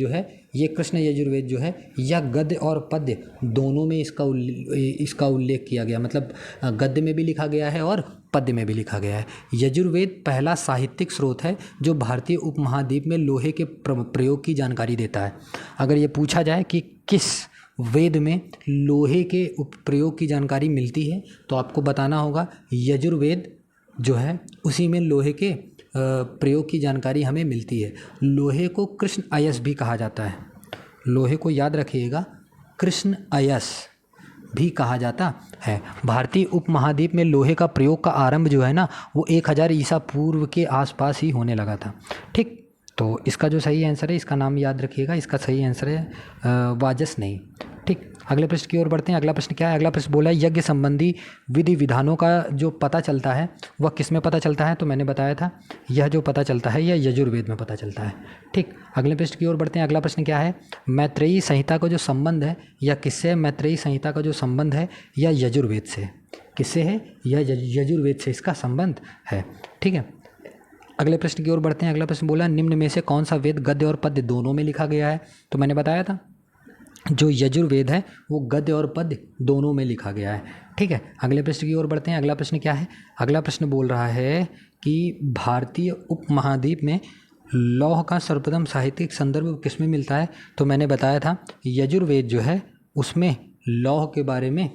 जो है यह गद्य और पद्य दोनों में इसका उल्लेख किया गया, मतलब गद्य में भी लिखा गया है और पद्य में भी लिखा गया है। यजुर्वेद पहला साहित्यिक स्रोत है जो भारतीय उपमहाद्वीप में लोहे के प्रयोग की जानकारी देता है। अगर ये पूछा जाए कि किस वेद में लोहे के प्रयोग की जानकारी मिलती है तो आपको बताना होगा यजुर्वेद जो है उसी में लोहे के प्रयोग की जानकारी हमें मिलती है। लोहे को कृष्ण अयस भी कहा जाता है। लोहे को याद रखिएगा, कृष्ण अयस भी कहा जाता है। भारतीय उपमहाद्वीप में लोहे का प्रयोग का आरंभ जो है ना, वो 1000 ईसा पूर्व के आसपास ही होने लगा था। ठीक, तो इसका जो सही आंसर है, इसका नाम याद रखिएगा, इसका सही आंसर है वाजस्नेयी। ठीक, अगले प्रश्न की ओर बढ़ते हैं। अगला प्रश्न क्या है? अगला प्रश्न बोला है यज्ञ संबंधी विधि विधानों का जो पता चलता है वह किस में पता चलता है? तो मैंने बताया था, यह जो पता चलता है यह यजुर्वेद में पता चलता है। ठीक, अगले प्रश्न की ओर बढ़ते हैं। अगला प्रश्न क्या है? मैत्रेयी संहिता का जो संबंध है यह किससे? मैत्रेयी संहिता का जो संबंध है यह यजुर्वेद से। किससे है? यह यजुर्वेद से इसका संबंध है। ठीक है, अगले प्रश्न की ओर बढ़ते हैं। अगला प्रश्न बोला निम्न में से कौन सा वेद गद्य और पद्य दोनों में लिखा गया है? तो मैंने बताया था जो यजुर्वेद है वो गद्य और पद्य दोनों में लिखा गया है। ठीक है, अगले प्रश्न की ओर बढ़ते हैं। अगला प्रश्न क्या है? अगला प्रश्न बोल रहा है कि भारतीय उपमहाद्वीप में लौह का सर्वप्रथम साहित्यिक संदर्भ किसमें मिलता है? तो मैंने बताया था यजुर्वेद जो है उसमें लौह के बारे में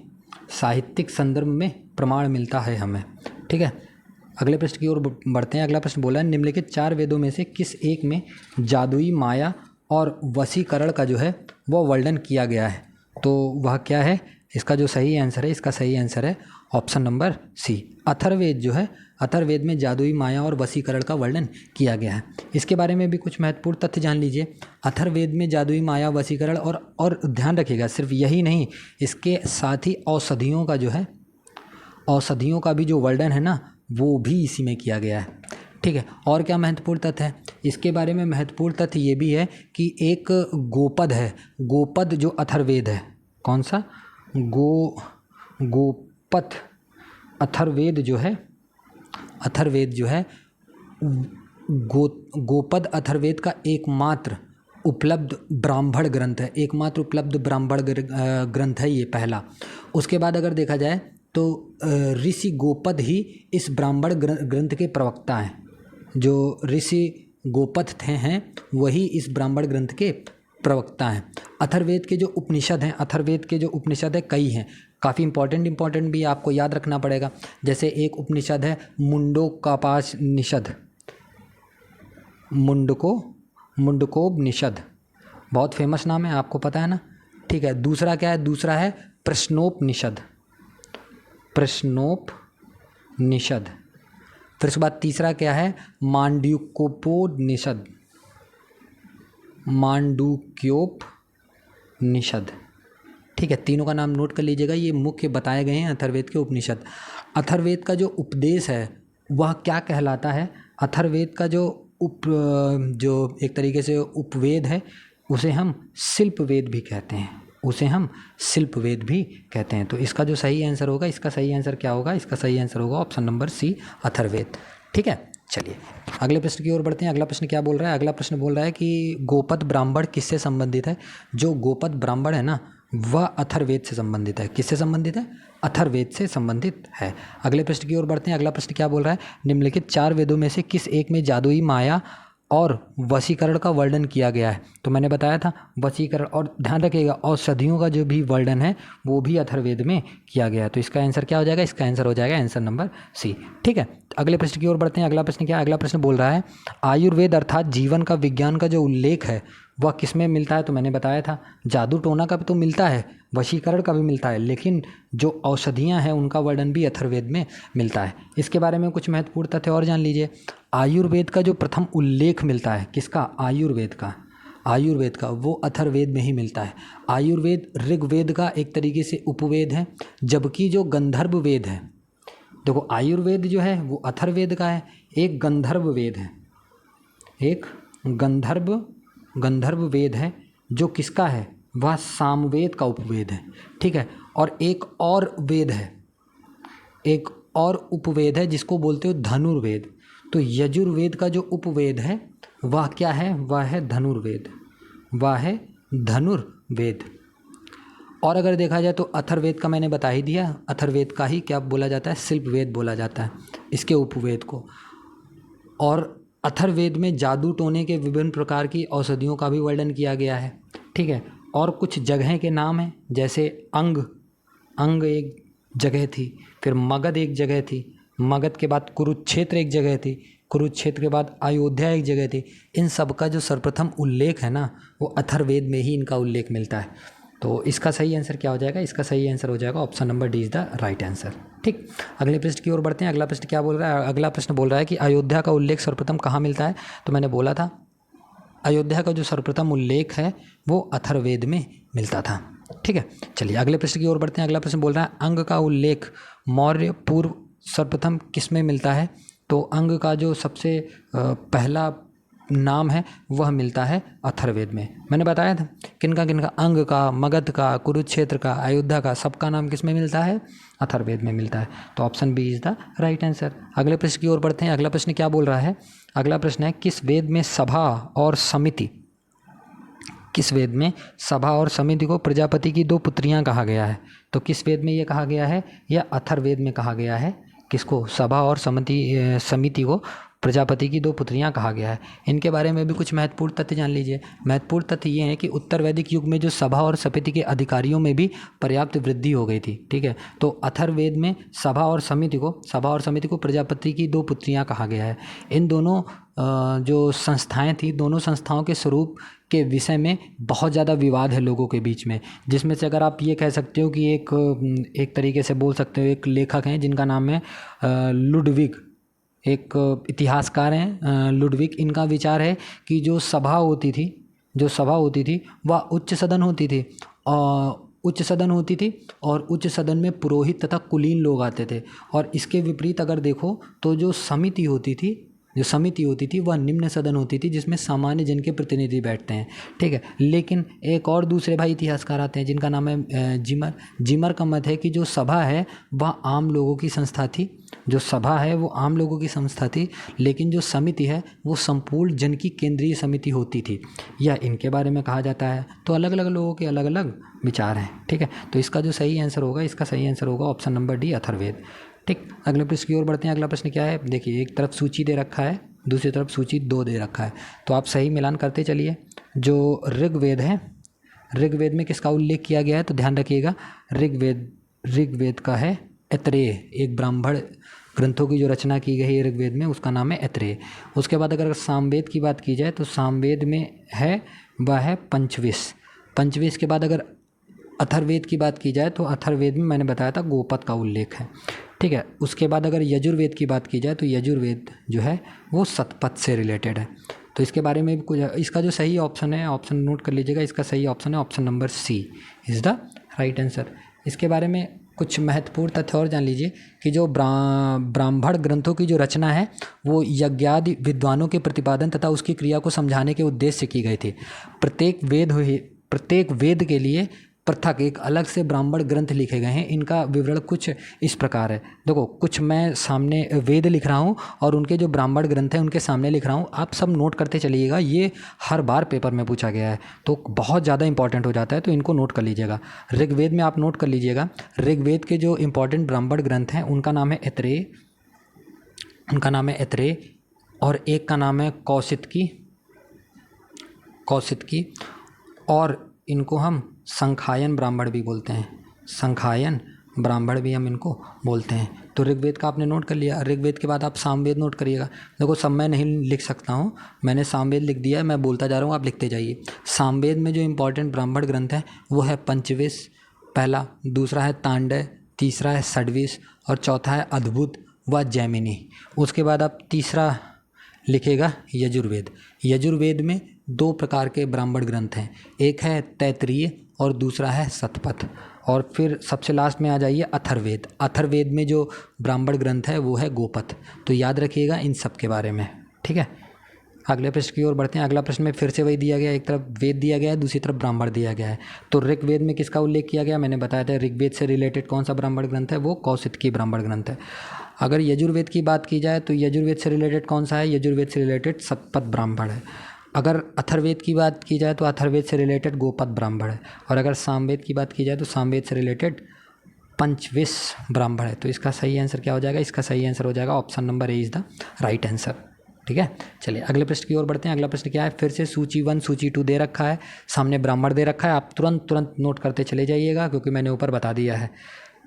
साहित्यिक संदर्भ में प्रमाण मिलता है हमें। ठीक है, अगले प्रश्न की ओर बढ़ते हैं। अगला प्रश्न बोला है निम्नलिखित 4 वेदों में से किस एक में जादुई माया और वशीकरण का जो है वो वर्णन किया गया है? तो वह क्या है? इसका जो सही आंसर है, इसका सही आंसर है ऑप्शन नंबर सी, अथर्ववेद जो है, अथर्ववेद में जादुई माया और वशीकरण का वर्णन किया गया है। इसके बारे में भी कुछ महत्वपूर्ण तथ्य जान लीजिए। अथर्ववेद में जादुई माया, वशीकरण और ध्यान रखिएगा सिर्फ यही नहीं, इसके साथ ही औषधियों का जो है, औषधियों का भी जो वर्णन है ना वो भी इसी में किया गया है। ठीक है, और क्या महत्वपूर्ण तथ्य है इसके बारे में? महत्वपूर्ण तथ्य ये भी है कि एक गोपद है, गोपद जो अथर्ववेद है, कौन सा? गोपद अथर्ववेद जो है, गोपद अथर्ववेद का एकमात्र उपलब्ध ब्राह्मण ग्रंथ है ये पहला। उसके बाद अगर देखा जाए तो ऋषि गोपद ही इस ब्राह्मण ग्रंथ के प्रवक्ता हैं। जो ऋषि गोपद हैं वही इस ब्राह्मण ग्रंथ के प्रवक्ता हैं। अथर्ववेद के जो उपनिषद हैं, कई हैं, काफ़ी इंपॉर्टेंट भी आपको याद रखना पड़ेगा। जैसे एक उपनिषद है मुंडकोपनिषद, मुंडकोपनिषद, बहुत फेमस नाम है, आपको पता है ना। ठीक है, दूसरा क्या है? दूसरा है प्रश्नोपनिषद। फिर उसके बाद तीसरा क्या है? मांडूक्योपनिषद। ठीक है, तीनों का नाम नोट कर लीजिएगा, ये मुख्य बताए गए हैं अथर्ववेद के उपनिषद। अथर्ववेद का जो उपदेश है वह क्या कहलाता है? अथर्ववेद का जो जो एक तरीके से उपवेद है उसे हम शिल्प वेद भी कहते हैं, उसे हम शिल्प वेद भी कहते हैं। तो इसका जो सही आंसर होगा, इसका सही आंसर क्या होगा? इसका सही आंसर होगा ऑप्शन नंबर सी, अथर्ववेद। ठीक है, चलिए अगले प्रश्न की ओर बढ़ते हैं। अगला प्रश्न क्या बोल रहा है? अगला प्रश्न बोल रहा है कि गोपद ब्राह्मण किससे संबंधित है? जो गोपद ब्राह्मण है ना, वह अथर्ववेद से संबंधित है। किससे संबंधित है? अथर्ववेद से संबंधित है। अगले प्रश्न की ओर बढ़ते हैं। अगला प्रश्न क्या बोल रहा है? निम्नलिखित 4 वेदों में से किस एक में जादुई माया और वशीकरण का वर्णन किया गया है? तो मैंने बताया था वशीकरण, और ध्यान रखिएगा औषधियों का जो भी वर्णन है वो भी अथर्ववेद में किया गया है। तो इसका आंसर क्या हो जाएगा? इसका आंसर हो जाएगा आंसर नंबर सी। ठीक है, अगले प्रश्न की ओर बढ़ते हैं। अगला प्रश्न क्या है? अगला प्रश्न बोल रहा है आयुर्वेद अर्थात जीवन का विज्ञान का जो उल्लेख है वह किस में मिलता है? तो मैंने बताया था जादू टोना का भी तो मिलता है, वशीकरण का भी मिलता है, लेकिन जो औषधियाँ हैं उनका वर्णन भी अथर्ववेद में मिलता है। इसके बारे में कुछ महत्वपूर्ण तथ्य और जान लीजिए। आयुर्वेद का जो प्रथम उल्लेख मिलता है, किसका? आयुर्वेद का वो अथर्ववेद में ही मिलता है। आयुर्वेद ऋग्वेद का एक तरीके से उपवेद है, जबकि जो गंधर्व वेद है, देखो आयुर्वेद जो है वो अथर्ववेद का है, एक गंधर्व वेद है, एक गंधर्व वेद है जो किसका है? वह सामवेद का उपवेद है। ठीक है, और एक और वेद है, एक और उपवेद है जिसको बोलते हो धनुर्वेद। तो यजुर्वेद का जो उपवेद है वह क्या है? वह है धनुर्वेद, वह है धनुर्वेद। और अगर देखा जाए तो अथर्ववेद का मैंने बता ही दिया, अथर्ववेद का ही क्या बोला जाता है? शिल्पवेद बोला जाता है इसके उपवेद को। और अथर्ववेद में जादू टोने के विभिन्न प्रकार की औषधियों का भी वर्णन किया गया है। ठीक है, और कुछ जगह के नाम हैं, जैसे अंग एक जगह थी, फिर मगध एक जगह थी, मगध के बाद कुरुक्षेत्र एक जगह थी, कुरुक्षेत्र के बाद अयोध्या एक जगह थी। इन सब का जो सर्वप्रथम उल्लेख है ना, वो अथर्ववेद में ही इनका उल्लेख मिलता है। तो इसका सही आंसर क्या हो जाएगा? इसका सही आंसर हो जाएगा option number D is the right answer. ठीक, अगले प्रश्न की ओर बढ़ते हैं। अगला प्रश्न क्या बोल रहा है? अगला प्रश्न बोल रहा है कि अयोध्या का उल्लेख सर्वप्रथम कहाँ मिलता है? तो मैंने बोला था अयोध्या का जो सर्वप्रथम उल्लेख है वो अथर्ववेद में मिलता था। ठीक है, चलिए अगले प्रश्न की ओर बढ़ते हैं। अगला प्रश्न बोल रहा है अंग का उल्लेख मौर्य पूर्व सर्वप्रथम किस में मिलता है? तो अंग का जो सबसे पहला नाम है वह मिलता है अथर्ववेद में। मैंने बताया था किनका अंग का, मगध का, कुरुक्षेत्र का, अयोध्या का, सबका नाम किस में मिलता है? अथर्ववेद में मिलता है। तो option B is the right answer. अगले प्रश्न की ओर बढ़ते हैं। अगला प्रश्न क्या बोल रहा है? अगला प्रश्न है किस वेद में सभा और समिति, किस वेद में सभा और समिति को प्रजापति की 2 पुत्रियां कहा गया है? तो किस वेद में ये कहा गया है? या अथर्ववेद में कहा गया है? किसको? सभा और समिति को प्रजापति की 2 पुत्रियां कहा गया है। इनके बारे में भी कुछ महत्वपूर्ण तथ्य जान लीजिए। महत्वपूर्ण तथ्य ये हैं कि उत्तर वैदिक युग में जो सभा और समिति के अधिकारियों में भी पर्याप्त वृद्धि हो गई थी। ठीक है, तो अथर्ववेद में सभा और समिति को प्रजापति की 2 पुत्रियां कहा गया है। इन दोनों जो संस्थाएं थी, दोनों संस्थाओं के स्वरूप के विषय में बहुत ज़्यादा विवाद है लोगों के बीच में, जिसमें से अगर आप ये कह सकते हो कि एक तरीके से बोल सकते हो एक लेखक हैं जिनका नाम है लुडविग, एक इतिहासकार हैं लुडविग। इनका विचार है कि जो सभा होती थी वह उच्च सदन होती थी और उच्च सदन में पुरोहित तथा कुलीन लोग आते थे। और इसके विपरीत अगर देखो तो जो समिति होती थी वह निम्न सदन होती थी, जिसमें सामान्य जन के प्रतिनिधि बैठते हैं। ठीक है, लेकिन एक और दूसरे भाई इतिहासकार आते हैं जिनका नाम है जिमर का मत है कि जो सभा है वह आम लोगों की संस्था थी, लेकिन जो समिति है वो संपूर्ण जन की केंद्रीय समिति होती थी, यह इनके बारे में कहा जाता है। तो अलग अलग लोगों के अलग अलग विचार हैं। ठीक है, तो इसका जो सही आंसर होगा ऑप्शन नंबर डी, अथर्ववेद। ठीक, अगले प्रश्न की ओर बढ़ते हैं। अगला प्रश्न क्या है? देखिए, एक तरफ सूची दे रखा है, दूसरी तरफ सूची 2 दे रखा है, तो आप सही मिलान करते चलिए। जो ऋग्वेद है, ऋग्वेद में किसका उल्लेख किया गया है? तो ध्यान रखिएगा ऋग्वेद का है ऐत्रेय, एक ब्राह्मण ग्रंथों की जो रचना की गई है ऋग्वेद में उसका नाम है ऐत्रेय। उसके बाद अगर सामवेद की बात की जाए तो सामवेद में है वह है पंचविश के बाद अगर अथर्ववेद की बात की जाए तो अथर्ववेद में मैंने बताया था गोपद का उल्लेख है। ठीक है, उसके बाद अगर यजुर्वेद की बात की जाए तो यजुर्वेद जो है वो शतपथ से रिलेटेड है। तो इसके बारे में भी कुछ, इसका जो सही ऑप्शन है, ऑप्शन नोट कर लीजिएगा, इसका सही ऑप्शन है option number C is the right answer. इसके बारे में कुछ महत्वपूर्ण तथ्य और जान लीजिए कि जो ब्राह्मण ग्रंथों की जो रचना है वो यज्ञादि विद्वानों के प्रतिपादन तथा उसकी क्रिया को समझाने के उद्देश्य से की गई थी। प्रत्येक वेद के लिए पृथक एक अलग से ब्राह्मण ग्रंथ लिखे गए हैं। इनका विवरण कुछ इस प्रकार है। देखो, कुछ मैं सामने वेद लिख रहा हूँ और उनके जो ब्राह्मण ग्रंथ हैं उनके सामने लिख रहा हूँ। आप सब नोट करते चलिएगा, ये हर बार पेपर में पूछा गया है तो बहुत ज़्यादा इंपॉर्टेंट हो जाता है, तो इनको नोट कर लीजिएगा। ऋग्वेद में आप नोट कर लीजिएगा, ऋग्वेद के जो इंपॉर्टेंट ब्राह्मण ग्रंथ हैं उनका नाम है ऐत्रेय, और एक का नाम है कौशितकी, और इनको हम संखायन ब्राह्मण भी बोलते हैं। संखायन ब्राह्मण भी हम इनको बोलते हैं। तो ऋग्वेद का आपने नोट कर लिया। ऋग्वेद के बाद आप सामवेद नोट करिएगा। देखो, सब मैं नहीं लिख सकता हूँ, मैंने सामवेद लिख दिया है, मैं बोलता जा रहा हूँ, आप लिखते जाइए। सामवेद में जो इंपॉर्टेंट ब्राह्मण ग्रंथ है वो है पंचविश पहला, दूसरा है तांडय, तीसरा है षड्विश और चौथा है अद्भुत व जैमिनी। उसके बाद आप तीसरा लिखेगा यजुर्वेद। यजुर्वेद में 2 प्रकार के ब्राह्मण ग्रंथ हैं, एक है तैत्तिरीय और दूसरा है शतपथ। और फिर सबसे लास्ट में आ जाइए अथर्ववेद। अथर्ववेद में जो ब्राह्मण ग्रंथ है वो है गोपथ। तो याद रखिएगा इन सब के बारे में, ठीक है। अगले प्रश्न की ओर बढ़ते हैं। अगला प्रश्न में फिर से वही दिया गया, एक तरफ वेद दिया गया है, दूसरी तरफ ब्राह्मण दिया गया है। तो ऋग्वेद में किसका उल्लेख किया गया, मैंने बताया था। ऋग्वेद से रिलेटेड कौन सा ब्राह्मण ग्रंथ है, वो कौशितकी ब्राह्मण ग्रंथ है। अगर यजुर्वेद की बात की जाए तो यजुर्वेद से रिलेटेड कौन सा है, यजुर्वेद से रिलेटेड शतपथ ब्राह्मण है। अगर अथर्ववेद की बात की जाए तो अथर्ववेद से रिलेटेड गोपथ ब्राह्मण है। और अगर सामवेद की बात की जाए तो सामवेद से रिलेटेड पंचविश ब्राह्मण है। तो इसका सही आंसर क्या हो जाएगा, इसका सही आंसर हो जाएगा option number A is the right answer, ठीक है। चलिए अगले प्रश्न की ओर बढ़ते हैं। अगला प्रश्न क्या है, फिर से सूची 1 सूची 2 दे रखा है, सामने ब्राह्मण दे रखा है। आप तुरंत नोट करते चले जाइएगा क्योंकि मैंने ऊपर बता दिया है,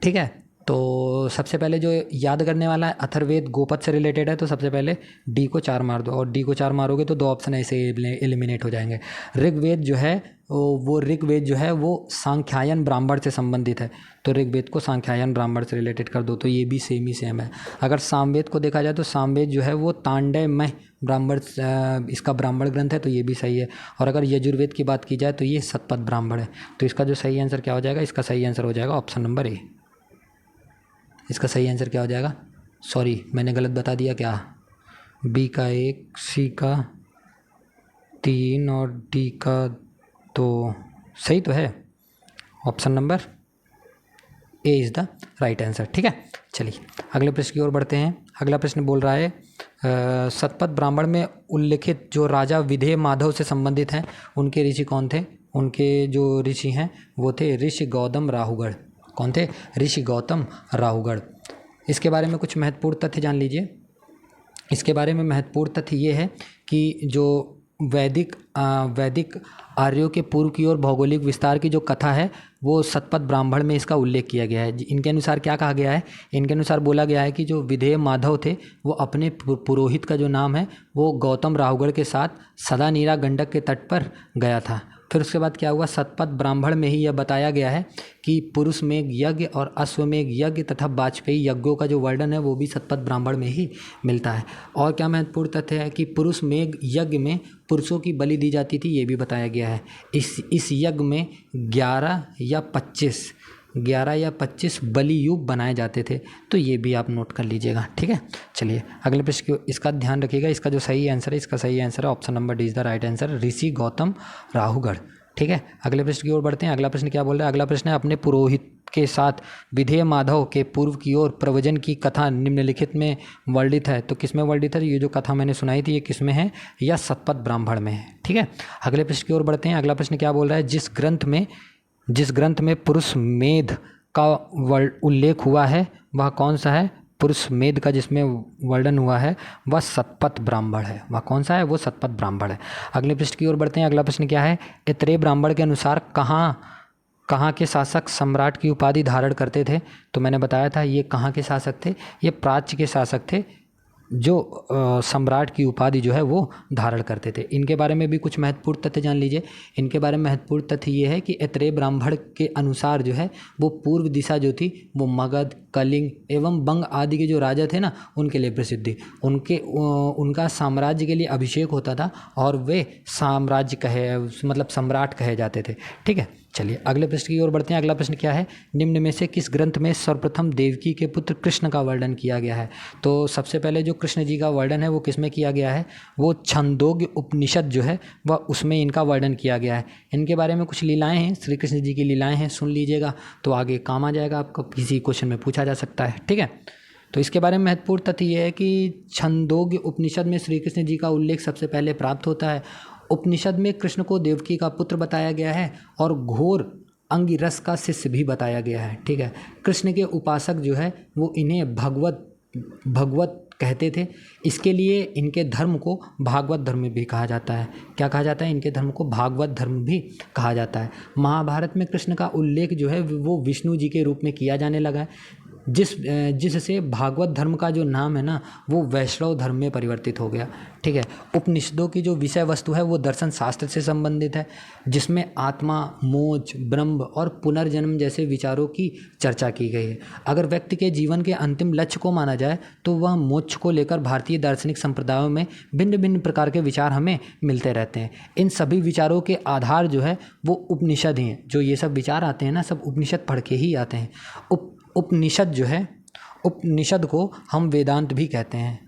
ठीक है। तो सबसे पहले जो याद करने वाला है, अथर्ववेद गोपथ से रिलेटेड है, तो सबसे पहले डी को 4 मार दो, और डी को 4 मारोगे तो 2 ऑप्शन ऐसे एलिमिनेट हो जाएंगे। ऋग्वेद जो है वो सांख्यायन ब्राह्मण से संबंधित है, तो ऋग्वेद को सांख्यायन ब्राह्मण से रिलेटेड कर दो, तो ये भी सेम है। अगर सामवेद को देखा जाए तो सामवेद जो है वो तांडयमय ब्राह्मण, इसका ब्राह्मण ग्रंथ है, तो ये भी सही है। और अगर यजुर्वेद की बात की जाए तो ये शतपथ ब्राह्मण है। तो इसका जो सही आंसर क्या हो जाएगा, इसका सही आंसर हो जाएगा ऑप्शन नंबर ए। इसका सही आंसर क्या हो जाएगा, सॉरी मैंने गलत बता दिया, क्या बी का 1, सी का 3 और डी का 2 सही तो है। Option number A is the right answer, ठीक है। चलिए अगले प्रश्न की ओर बढ़ते हैं। अगला प्रश्न बोल रहा है शतपथ ब्राह्मण में उल्लिखित जो राजा विधेय माधव से संबंधित हैं उनके ऋषि कौन थे। उनके जो ऋषि हैं वो थे ऋषि गौतम राहुगढ़। कौन थे, ऋषि गौतम राहुगढ़। इसके बारे में कुछ महत्वपूर्ण तथ्य जान लीजिए। इसके बारे में महत्वपूर्ण तथ्य ये है कि जो वैदिक आर्यों के पूर्व की ओर भौगोलिक विस्तार की जो कथा है वो शतपथ ब्राह्मण में इसका उल्लेख किया गया है। इनके अनुसार क्या कहा गया है, इनके अनुसार बोला गया है कि जो विधेय माधव थे वो अपने पुरोहित का जो नाम है वो गौतम राहुगढ़ के साथ सदा नीरा गंडक के तट पर गया था। फिर उसके बाद क्या हुआ, शतपथ ब्राह्मण में ही यह बताया गया है कि पुरुष मेघ यज्ञ और अश्वमेघ यज्ञ तथा वाजपेयी यज्ञों का जो वर्णन है वो भी शतपथ ब्राह्मण में ही मिलता है। और क्या महत्वपूर्ण तथ्य है कि पुरुष मेघ यज्ञ में पुरुषों की बलि दी जाती थी, ये भी बताया गया है। इस यज्ञ में 11 या 25 बलियूप बनाए जाते थे, तो ये भी आप नोट कर लीजिएगा, ठीक है। चलिए अगले प्रश्न की इसका ध्यान रखिएगा। इसका जो सही आंसर है, इसका सही आंसर है option number D is the right answer, Rishi Gautam Rahugarh, ठीक है। अगले प्रश्न की ओर बढ़ते हैं। अगला प्रश्न क्या बोल रहा है, अगला प्रश्न है अपने पुरोहित के साथ विधेय माधव के पूर्व की ओर प्रवचन की कथा निम्नलिखित में वर्णित है। तो किस में वर्णित है, ये जो कथा मैंने सुनाई थी ये किस में है, या शतपथ ब्राह्मण में है, ठीक है। अगले प्रश्न की ओर बढ़ते हैं। अगला प्रश्न क्या बोल रहा है, जिस ग्रंथ में पुरुष मेध का उल्लेख हुआ है वह कौन सा है। पुरुष मेध का जिसमें वर्णन हुआ है वह शतपथ ब्राह्मण है। वह कौन सा है, वो शतपथ ब्राह्मण है। अगले प्रश्न की ओर बढ़ते हैं। अगला प्रश्न क्या है, ऐत्रेय ब्राह्मण के अनुसार कहाँ के शासक सम्राट की उपाधि धारण करते थे। तो मैंने बताया था ये कहाँ के शासक थे, ये प्राच्य के शासक थे जो सम्राट की उपाधि जो है वो धारण करते थे। इनके बारे में भी कुछ महत्वपूर्ण तथ्य जान लीजिए। इनके बारे में महत्वपूर्ण तथ्य ये है कि ऐत्रेय ब्राह्मण के अनुसार जो है वो पूर्व दिशा जो थी वो मगध, कलिंग एवं बंग आदि के जो राजा थे ना उनके लिए प्रसिद्ध थी। उनका साम्राज्य के लिए अभिषेक होता था और वे सम्राट कहे जाते थे, ठीक है। चलिए अगले प्रश्न की ओर बढ़ते हैं। अगला प्रश्न क्या है, निम्न में से किस ग्रंथ में सर्वप्रथम देवकी के पुत्र कृष्ण का वर्णन किया गया है। तो सबसे पहले जो कृष्ण जी का वर्णन है वो किस में किया गया है, वो छंदोग्य उपनिषद जो है वह उसमें इनका वर्णन किया गया है। इनके बारे में कुछ लीलाएं हैं, श्री कृष्ण जी की लीलाएं हैं, सुन लीजिएगा तो आगे काम आ जाएगा, आपको किसी क्वेश्चन में पूछा जा सकता है। ठीक है, तो इसके बारे में महत्वपूर्ण तथ्य यह है कि छंदोग्य उपनिषद में श्री कृष्ण जी का उल्लेख सबसे पहले प्राप्त होता है। उपनिषद में कृष्ण को देवकी का पुत्र बताया गया है और घोर अंगिरस का शिष्य भी बताया गया है। ठीक है, कृष्ण के उपासक जो है वो इन्हें भगवत कहते थे। इसके लिए इनके धर्म को भागवत धर्म भी कहा जाता है। क्या कहा जाता है, इनके धर्म को भागवत धर्म भी कहा जाता है। महाभारत में कृष्ण का उल्लेख जो है वो विष्णु जी के रूप में किया जाने लगा है, जिससे भागवत धर्म का जो नाम है ना वो वैष्णव धर्म में परिवर्तित हो गया। ठीक है, उपनिषदों की जो विषय वस्तु है वो दर्शन शास्त्र से संबंधित है, जिसमें आत्मा, मोक्ष, ब्रह्म और पुनर्जन्म जैसे विचारों की चर्चा की गई है। अगर व्यक्ति के जीवन के अंतिम लक्ष्य को माना जाए तो वह मोक्ष को लेकर भारतीय दार्शनिक संप्रदायों में भिन्न भिन्न प्रकार के विचार हमें मिलते रहते हैं। इन सभी विचारों के आधार जो है वो उपनिषद ही हैं। जो ये सब विचार आते हैं ना, सब उपनिषद पढ़ के ही आते हैं। उपनिषद जो है, उपनिषद को हम वेदांत भी कहते हैं।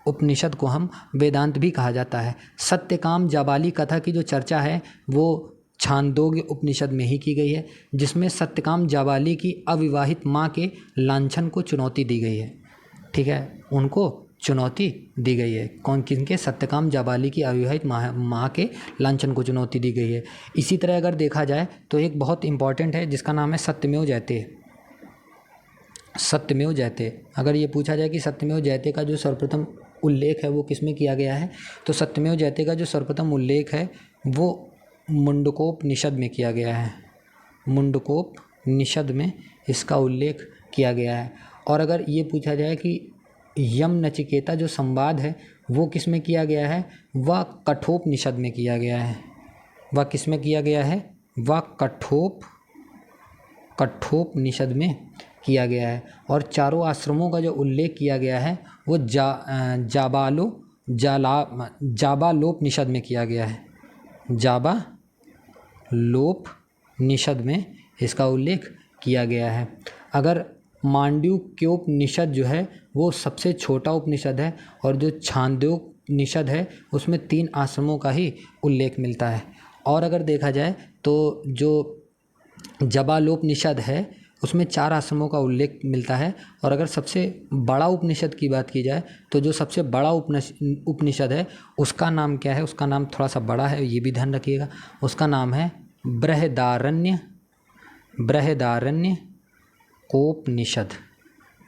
उपनिषद को हम वेदांत भी कहा जाता है। सत्यकाम जाबाली कथा की जो चर्चा है वो छांदोग्य उपनिषद में ही की गई है, जिसमें सत्यकाम जाबाली की अविवाहित माँ के लांछन को चुनौती दी गई है। ठीक है, उनको चुनौती दी गई है। कौन, किनके, सत्यकाम जाबाली की अविवाहित माँ के लांछन को चुनौती दी गई है। इसी तरह अगर देखा जाए तो एक बहुत इंपॉर्टेंट है जिसका नाम है सत्यमेव जयते। सत्यमेव जयते, अगर ये पूछा जाए कि सत्यमेव जयते का जो सर्वप्रथम उल्लेख है वो किस में किया गया है, तो सत्यमेव जयते का जो सर्वप्रथम उल्लेख है वो मुंडकोपनिषद में किया गया है। मुंडकोपनिषद में इसका उल्लेख किया गया है। और अगर ये पूछा जाए कि यम नचिकेता जो संवाद है वो किस में किया गया है, वह कठोपनिषद में किया गया है। वह किस में किया गया है, वह कठोपनिषद में किया गया है। और चारों आश्रमों का जो उल्लेख किया गया है वो जाबालोपनिषद में किया गया है। जाबालोपनिषद में इसका उल्लेख किया गया है। अगर मांडूक्योपनिषद जो है वो सबसे छोटा उपनिषद है और जो छांदोग्योपनिषद है उसमें 3 आश्रमों का ही उल्लेख मिलता है। और अगर देखा जाए तो जो जाबालोपनिषद है उसमें 4 आश्रमों का उल्लेख मिलता है। और अगर सबसे बड़ा उपनिषद की बात की जाए तो जो सबसे बड़ा उपनिषद है उसका नाम क्या है, उसका नाम थोड़ा सा बड़ा है, ये भी ध्यान रखिएगा। उसका नाम है बृहदारण्यकोपनिषद।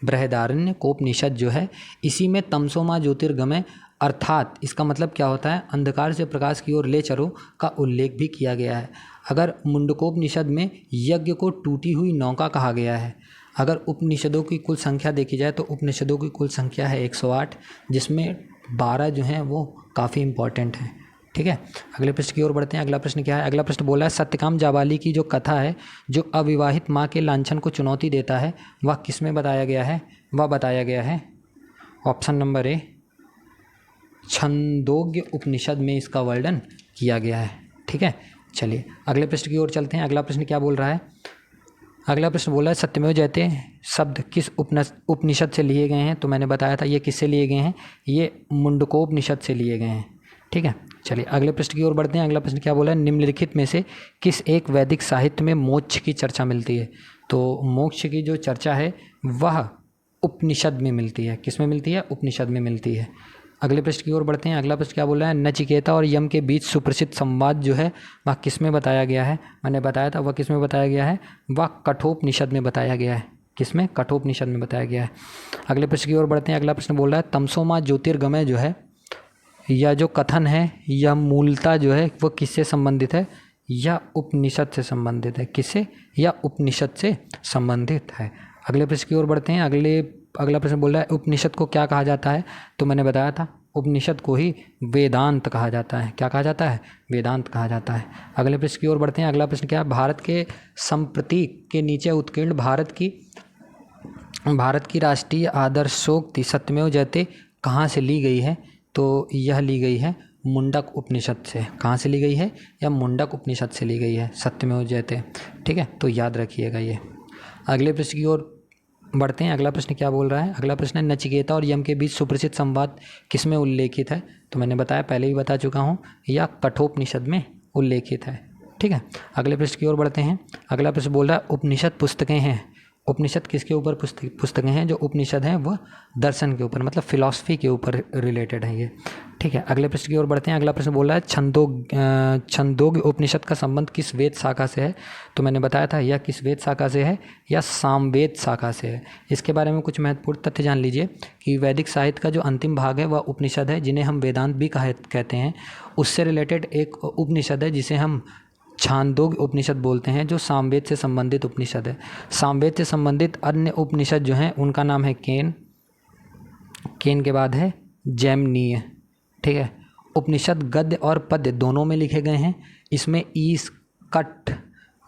बृहदारण्यकोपनिषद जो है इसी में तमसोमा ज्योतिर्गमय अर्थात इसका मतलब क्या होता है, अंधकार से प्रकाश की ओर ले चलो का उल्लेख भी किया गया है। अगर मुंडकोपनिषद में यज्ञ को टूटी हुई नौका कहा गया है। अगर उपनिषदों की कुल संख्या देखी जाए तो उपनिषदों की कुल संख्या है 108, जिसमें 12 जो हैं वो काफ़ी इंपॉर्टेंट हैं। ठीक है, अगले प्रश्न की ओर बढ़ते हैं। अगला प्रश्न क्या है, अगला प्रश्न बोला है सत्यकाम जाबाली की जो कथा है जो अविवाहित माँ के लांछन को चुनौती देता है वह किस में बताया गया है, वह बताया गया है ऑप्शन नंबर ए छंदोग्य उपनिषद में इसका वर्णन किया गया है। ठीक है, चलिए अगले प्रश्न की ओर चलते हैं। अगला प्रश्न क्या बोल रहा है, अगला प्रश्न बोला है सत्यमेव जयते शब्द किस उपनिषद से लिए गए हैं। तो मैंने बताया था ये किससे लिए गए हैं, ये मुंडकोपनिषद से लिए गए हैं। ठीक है, चलिए अगले प्रश्न की ओर बढ़ते हैं। अगला प्रश्न क्या बोला है, निम्नलिखित में से किस एक वैदिक साहित्य में मोक्ष की चर्चा मिलती है। तो मोक्ष की जो चर्चा है वह उपनिषद में मिलती है। किस में मिलती है, उपनिषद में मिलती है। अगले प्रश्न की ओर बढ़ते हैं। अगला प्रश्न क्या बोला है, नचिकेता और यम के बीच सुप्रसिद्ध संवाद जो है वह किस में बताया गया है। मैंने बताया था वह किस में बताया गया है, वह कठोपनिषद में बताया गया है। किस में, कठोपनिषद में बताया गया है। अगले प्रश्न की ओर बढ़ते हैं। अगला प्रश्न बोल रहा है तमसोमा ज्योतिर्गमय जो है यह जो कथन है यह मूलतः जो है वो किससे संबंधित है, यह उपनिषद से संबंधित है। किससे, यह उपनिषद से संबंधित है। अगले प्रश्न की ओर बढ़ते हैं। अगला प्रश्न बोल रहा है उपनिषद को क्या कहा जाता है। तो मैंने बताया था उपनिषद को ही वेदांत कहा जाता है। क्या कहा जाता है, वेदांत कहा जाता है। अगले प्रश्न की ओर बढ़ते हैं। अगला प्रश्न क्या है, भारत के संप्रतीक के नीचे उत्कीर्ण भारत की राष्ट्रीय आदर्शोक्ति सत्यमेव जयते कहाँ से ली गई है। तो यह ली गई है मुंडक उपनिषद से। कहाँ से ली गई है? या मुंडक उपनिषद से ली गई है, सत्यमेव जयते। ठीक है, तो याद रखिएगा ये। अगले प्रश्न की ओर बढ़ते हैं। अगला प्रश्न क्या बोल रहा है? अगला प्रश्न है, नचिकेता और यम के बीच सुप्रसिद्ध संवाद किसमें उल्लेखित है? तो मैंने बताया, पहले ही बता चुका हूँ, या कठोपनिषद में उल्लेखित है। ठीक है, अगले प्रश्न की ओर बढ़ते हैं। अगला प्रश्न बोल रहा है, उपनिषद पुस्तकें हैं। उपनिषद किसके ऊपर पुस्तकें हैं? जो उपनिषद हैं वह दर्शन के ऊपर, मतलब फिलॉसफी के ऊपर रिलेटेड है ये। ठीक है, अगले प्रश्न की ओर बढ़ते हैं। अगला प्रश्न बोल रहा है, छंदोग्य उपनिषद का संबंध किस वेद शाखा से है? तो मैंने बताया था, या किस वेद शाखा से है, या सामवेद शाखा से है। इसके बारे में कुछ महत्वपूर्ण तथ्य जान लीजिए कि वैदिक साहित्य का जो अंतिम भाग है वह उपनिषद है, जिन्हें हम वेदांत भी कहते हैं। उससे रिलेटेड एक उपनिषद है जिसे हम छांदोग्य उपनिषद बोलते हैं, जो सामवेद से संबंधित उपनिषद है। सामवेद से संबंधित अन्य उपनिषद जो हैं उनका नाम है केन। केन के बाद है जैमिनीय। ठीक है, उपनिषद गद्य और पद्य दोनों में लिखे गए हैं। इसमें ईश, कठ,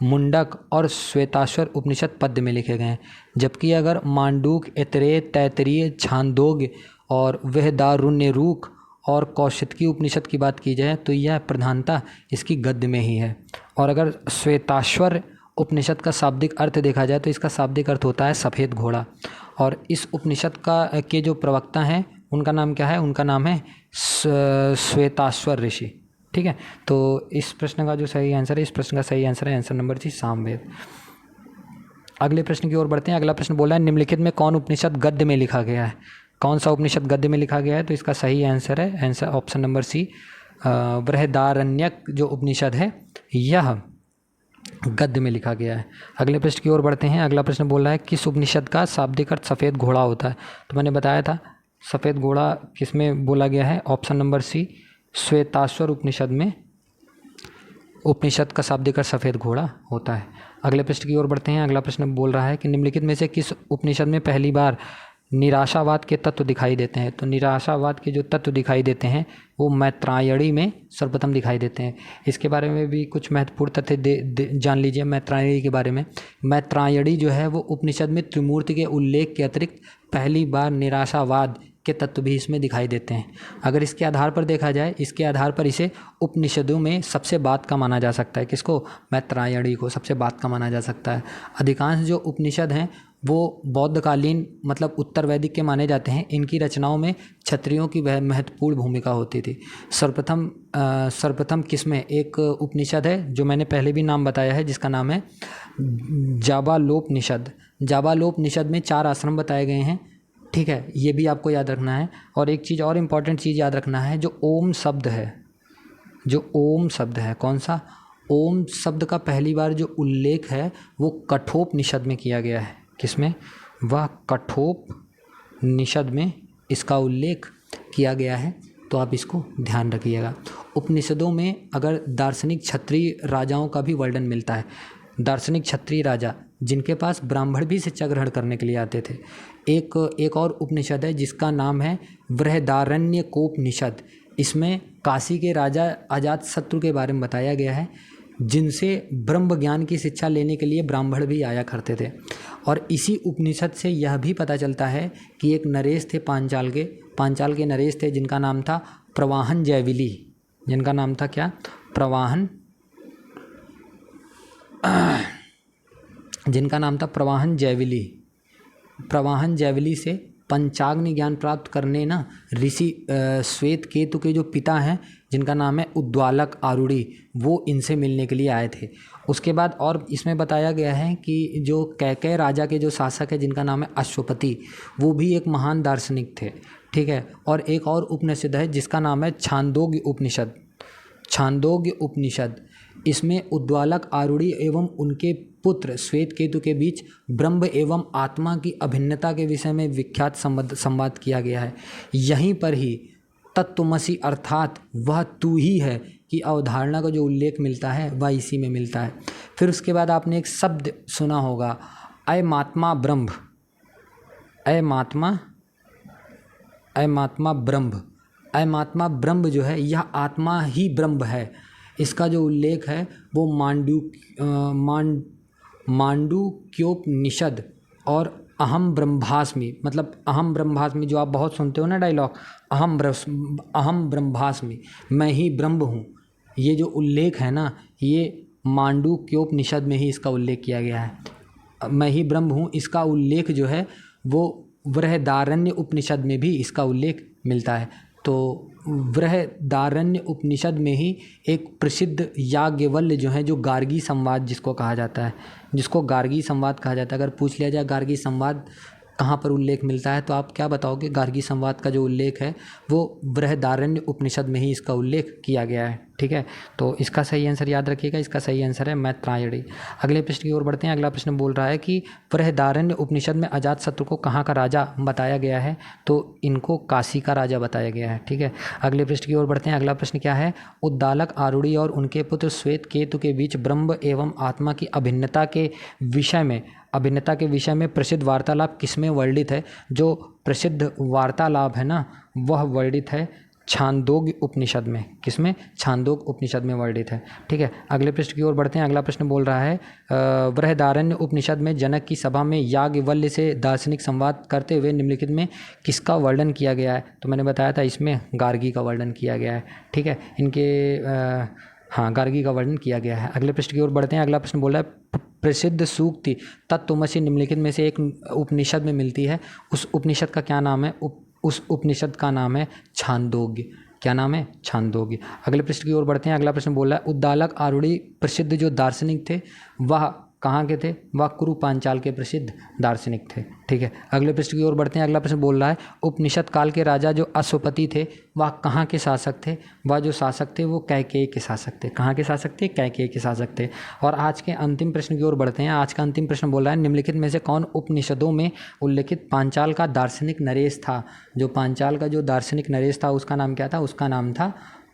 मुंडक और श्वेताश्वर उपनिषद पद्य में लिखे गए हैं। जबकि अगर मांडूक, ऐतरेय, तैत्तिरीय, छांदोग्य और बृहदारण्यक और कौशितकी उपनिषद की बात की जाए तो यह प्रधानता इसकी गद्य में ही है। और अगर श्वेताश्वर उपनिषद का शाब्दिक अर्थ देखा जाए तो इसका शाब्दिक अर्थ होता है सफ़ेद घोड़ा। और इस उपनिषद के जो प्रवक्ता हैं उनका नाम क्या है? उनका नाम है श्वेताश्वर ऋषि। ठीक है, तो इस प्रश्न का जो सही आंसर है, इस प्रश्न का सही आंसर है आंसर नंबर सी, सामवेद। अगले प्रश्न की ओर बढ़ते हैं। अगला प्रश्न बोला है, निम्नलिखित में कौन उपनिषद गद्य में लिखा गया है? कौन सा उपनिषद गद्य में लिखा गया है? तो इसका सही आंसर है answer option number C, Brihadaranyaka जो उपनिषद है यह गद्य में लिखा गया है। अगले प्रश्न की ओर बढ़ते हैं। अगला प्रश्न बोल रहा है, किस उपनिषद का शाब्दिक अर्थ सफ़ेद घोड़ा होता है? तो मैंने बताया था, सफ़ेद घोड़ा किस में बोला गया है? ऑप्शन नंबर सी, श्वेताश्वर उपनिषद में उपनिषद का शाब्दिक अर्थ सफ़ेद घोड़ा होता है। अगले प्रश्न की ओर बढ़ते हैं। अगला प्रश्न बोल रहा है कि निम्नलिखित में से किस उपनिषद में पहली बार निराशावाद के तत्व दिखाई देते हैं? तो निराशावाद के जो तत्व दिखाई देते हैं वो मैत्रायणी में सर्वप्रथम दिखाई देते हैं। इसके बारे में भी कुछ महत्वपूर्ण तथ्य जान लीजिए मैत्रायणी के बारे में। मैत्रायणी जो है वो उपनिषद में त्रिमूर्ति के उल्लेख के अतिरिक्त पहली बार निराशावाद के तत्व भी इसमें दिखाई देते हैं। अगर इसके आधार पर देखा जाए, इसके आधार पर इसे उपनिषदों में सबसे बाद का माना जा सकता है। किसको? मैत्रायणी को सबसे बाद का माना जा सकता है। अधिकांश जो उपनिषद हैं वो बौद्धकालीन, मतलब उत्तर वैदिक के माने जाते हैं। इनकी रचनाओं में क्षत्रियों की वह महत्वपूर्ण भूमिका होती थी। सर्वप्रथम किसमें एक उपनिषद है जो मैंने पहले भी नाम बताया है, जिसका नाम है जाबालोपनिषद। जाबालोपनिषद में 4 आश्रम बताए गए हैं। ठीक है, ये भी आपको याद रखना है। और एक चीज़ और इम्पॉर्टेंट चीज़ याद रखना है, जो ओम शब्द है, जो ओम शब्द है, कौन सा? ओम शब्द का पहली बार जो उल्लेख है वो कठोपनिषद में किया गया है। किसमें? वह कठोपनिषद में इसका उल्लेख किया गया है, तो आप इसको ध्यान रखिएगा। उपनिषदों में अगर दार्शनिक क्षत्रिय राजाओं का भी वर्णन मिलता है। दार्शनिक क्षत्रिय राजा जिनके पास ब्राह्मण भी शिक्षा ग्रहण करने के लिए आते थे। एक और उपनिषद है जिसका नाम है बृहदारण्यकोपनिषद। इसमें काशी के राजा अजातशत्रु के बारे में बताया गया है, जिनसे ब्रह्म ज्ञान की शिक्षा लेने के लिए ब्राह्मण भी आया करते थे। और इसी उपनिषद से यह भी पता चलता है कि एक नरेश थे पांचाल के नरेश थे, जिनका नाम था प्रवाहन जयविली। जिनका नाम था क्या? जिनका नाम था प्रवाहन जयविली से पंचाग्नि ज्ञान प्राप्त करने ना ऋषि श्वेत केतु के जो पिता हैं, जिनका नाम है उद्वालक आरूढ़ी, वो इनसे मिलने के लिए आए थे। उसके बाद और इसमें बताया गया है कि जो कैकेय राजा के जो शासक है, जिनका नाम है अश्वपति, वो भी एक महान दार्शनिक थे। ठीक है, और एक और उपनिषद है जिसका नाम है छांदोग्य उपनिषद। इसमें उद्वालक आरूढ़ी एवं उनके पुत्र श्वेत केतु के बीच ब्रह्म एवं आत्मा की अभिन्नता के विषय में विख्यात संवाद किया गया है। यहीं पर ही तत्त्वमसि अर्थात वह तू ही है की अवधारणा का जो उल्लेख मिलता है वह इसी में मिलता है। फिर उसके बाद आपने एक शब्द सुना होगा, अयमात्मा ब्रह्म। अयमात्मा ब्रह्म जो है, यह आत्मा ही ब्रह्म है। इसका जो उल्लेख है वो मांडूक्योपनिषद और अहम ब्रह्मास्मि, मतलब अहम ब्रह्मास्मि जो आप बहुत सुनते हो ना डायलॉग, अहम ब्रह्मास्मि, मैं ही ब्रह्म हूँ, ये जो उल्लेख है ना, ये मांडूक्योपनिषद में ही इसका उल्लेख किया गया है। मैं ही ब्रह्म हूँ, इसका उल्लेख जो है वो बृहदारण्य उपनिषद में भी इसका उल्लेख मिलता है। तो बृहदारण्य उपनिषद में ही एक प्रसिद्ध याज्ञवल्क्य जो है, जो गार्गी संवाद जिसको कहा जाता है, जिसको गार्गी संवाद कहा जाता है, अगर पूछ लिया जाए गार्गी संवाद कहाँ पर उल्लेख मिलता है, तो आप क्या बताओगे? गार्गी संवाद का जो उल्लेख है वो बृहदारण्य उपनिषद में ही इसका उल्लेख किया गया है। ठीक है, तो इसका सही आंसर याद रखिएगा, इसका सही आंसर है मैत्रायणी। अगले प्रश्न की ओर बढ़ते हैं। अगला प्रश्न बोल रहा है कि बृहदारण्य उपनिषद में अजातशत्रु को कहाँ का राजा बताया गया है? तो इनको काशी का राजा बताया गया है। ठीक है, अगले प्रश्न की ओर बढ़ते हैं। अगला प्रश्न क्या है? उद्दालक आरूढ़ी और उनके पुत्र श्वेत केतु के बीच ब्रह्म एवं आत्मा की अभिन्नता के विषय में प्रसिद्ध वार्तालाप किसमें वर्णित है? जो प्रसिद्ध वार्तालाप है ना, वह वर्णित है छांदोग्य उपनिषद में। किसमें? छांदोग्य उपनिषद में वर्णित है। ठीक है, अगले प्रश्न की ओर बढ़ते हैं। अगला प्रश्न बोल रहा है बृहदारण्य उपनिषद में जनक की सभा में याज्ञवल्क्य से दार्शनिक संवाद करते हुए निम्नलिखित में किसका वर्णन किया गया है? तो मैंने बताया था इसमें गार्गी का वर्णन किया गया है। ठीक है, गार्गी का वर्णन किया गया है। अगले प्रश्न की ओर बढ़ते हैं। अगला प्रश्न बोल रहा है प्रसिद्ध सूक्ति तत्त्वमसि निम्नलिखित में से एक उपनिषद में मिलती है, उस उपनिषद का क्या नाम है? उस उपनिषद का नाम है छांदोग्य। क्या नाम है? छांदोग्य। अगले प्रश्न की ओर बढ़ते हैं। अगला प्रश्न बोल रहा है उद्दालक आरूढ़ी प्रसिद्ध जो दार्शनिक थे वह कहाँ के थे? वह कुरु पांचाल के प्रसिद्ध दार्शनिक थे। ठीक है, अगले प्रश्न की ओर बढ़ते हैं। अगला प्रश्न बोल रहा है उपनिषद काल के राजा जो अश्वपति थे वह कहाँ के शासक थे? वह जो शासक थे वो कैकेयी के शासक थे। कहाँ के शासक थे? कैकेयी के शासक थे। और आज के अंतिम प्रश्न की ओर बढ़ते हैं। आज का अंतिम प्रश्न बोल रहा है निम्नलिखित में से कौन उपनिषदों में उल्लेखित पांचाल का दार्शनिक नरेश था? जो पांचाल का जो दार्शनिक नरेश था उसका नाम क्या था? उसका नाम था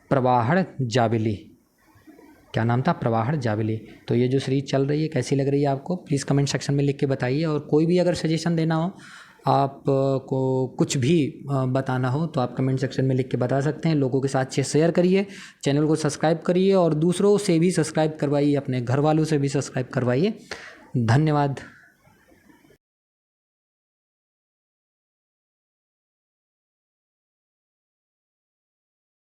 प्रवाहण जाबिली। क्या नाम था? प्रवाहण जाबिली। तो ये जो सीरीज चल रही है कैसी लग रही है आपको? प्लीज़ कमेंट सेक्शन में लिख के बताइए। और कोई भी अगर सजेशन देना हो, आपको कुछ भी बताना हो तो आप कमेंट सेक्शन में लिख के बता सकते हैं। लोगों के साथ शेयर करिए, चैनल को सब्सक्राइब करिए और दूसरों से भी सब्सक्राइब करवाइए, अपने घर वालों से भी सब्सक्राइब करवाइए। धन्यवाद।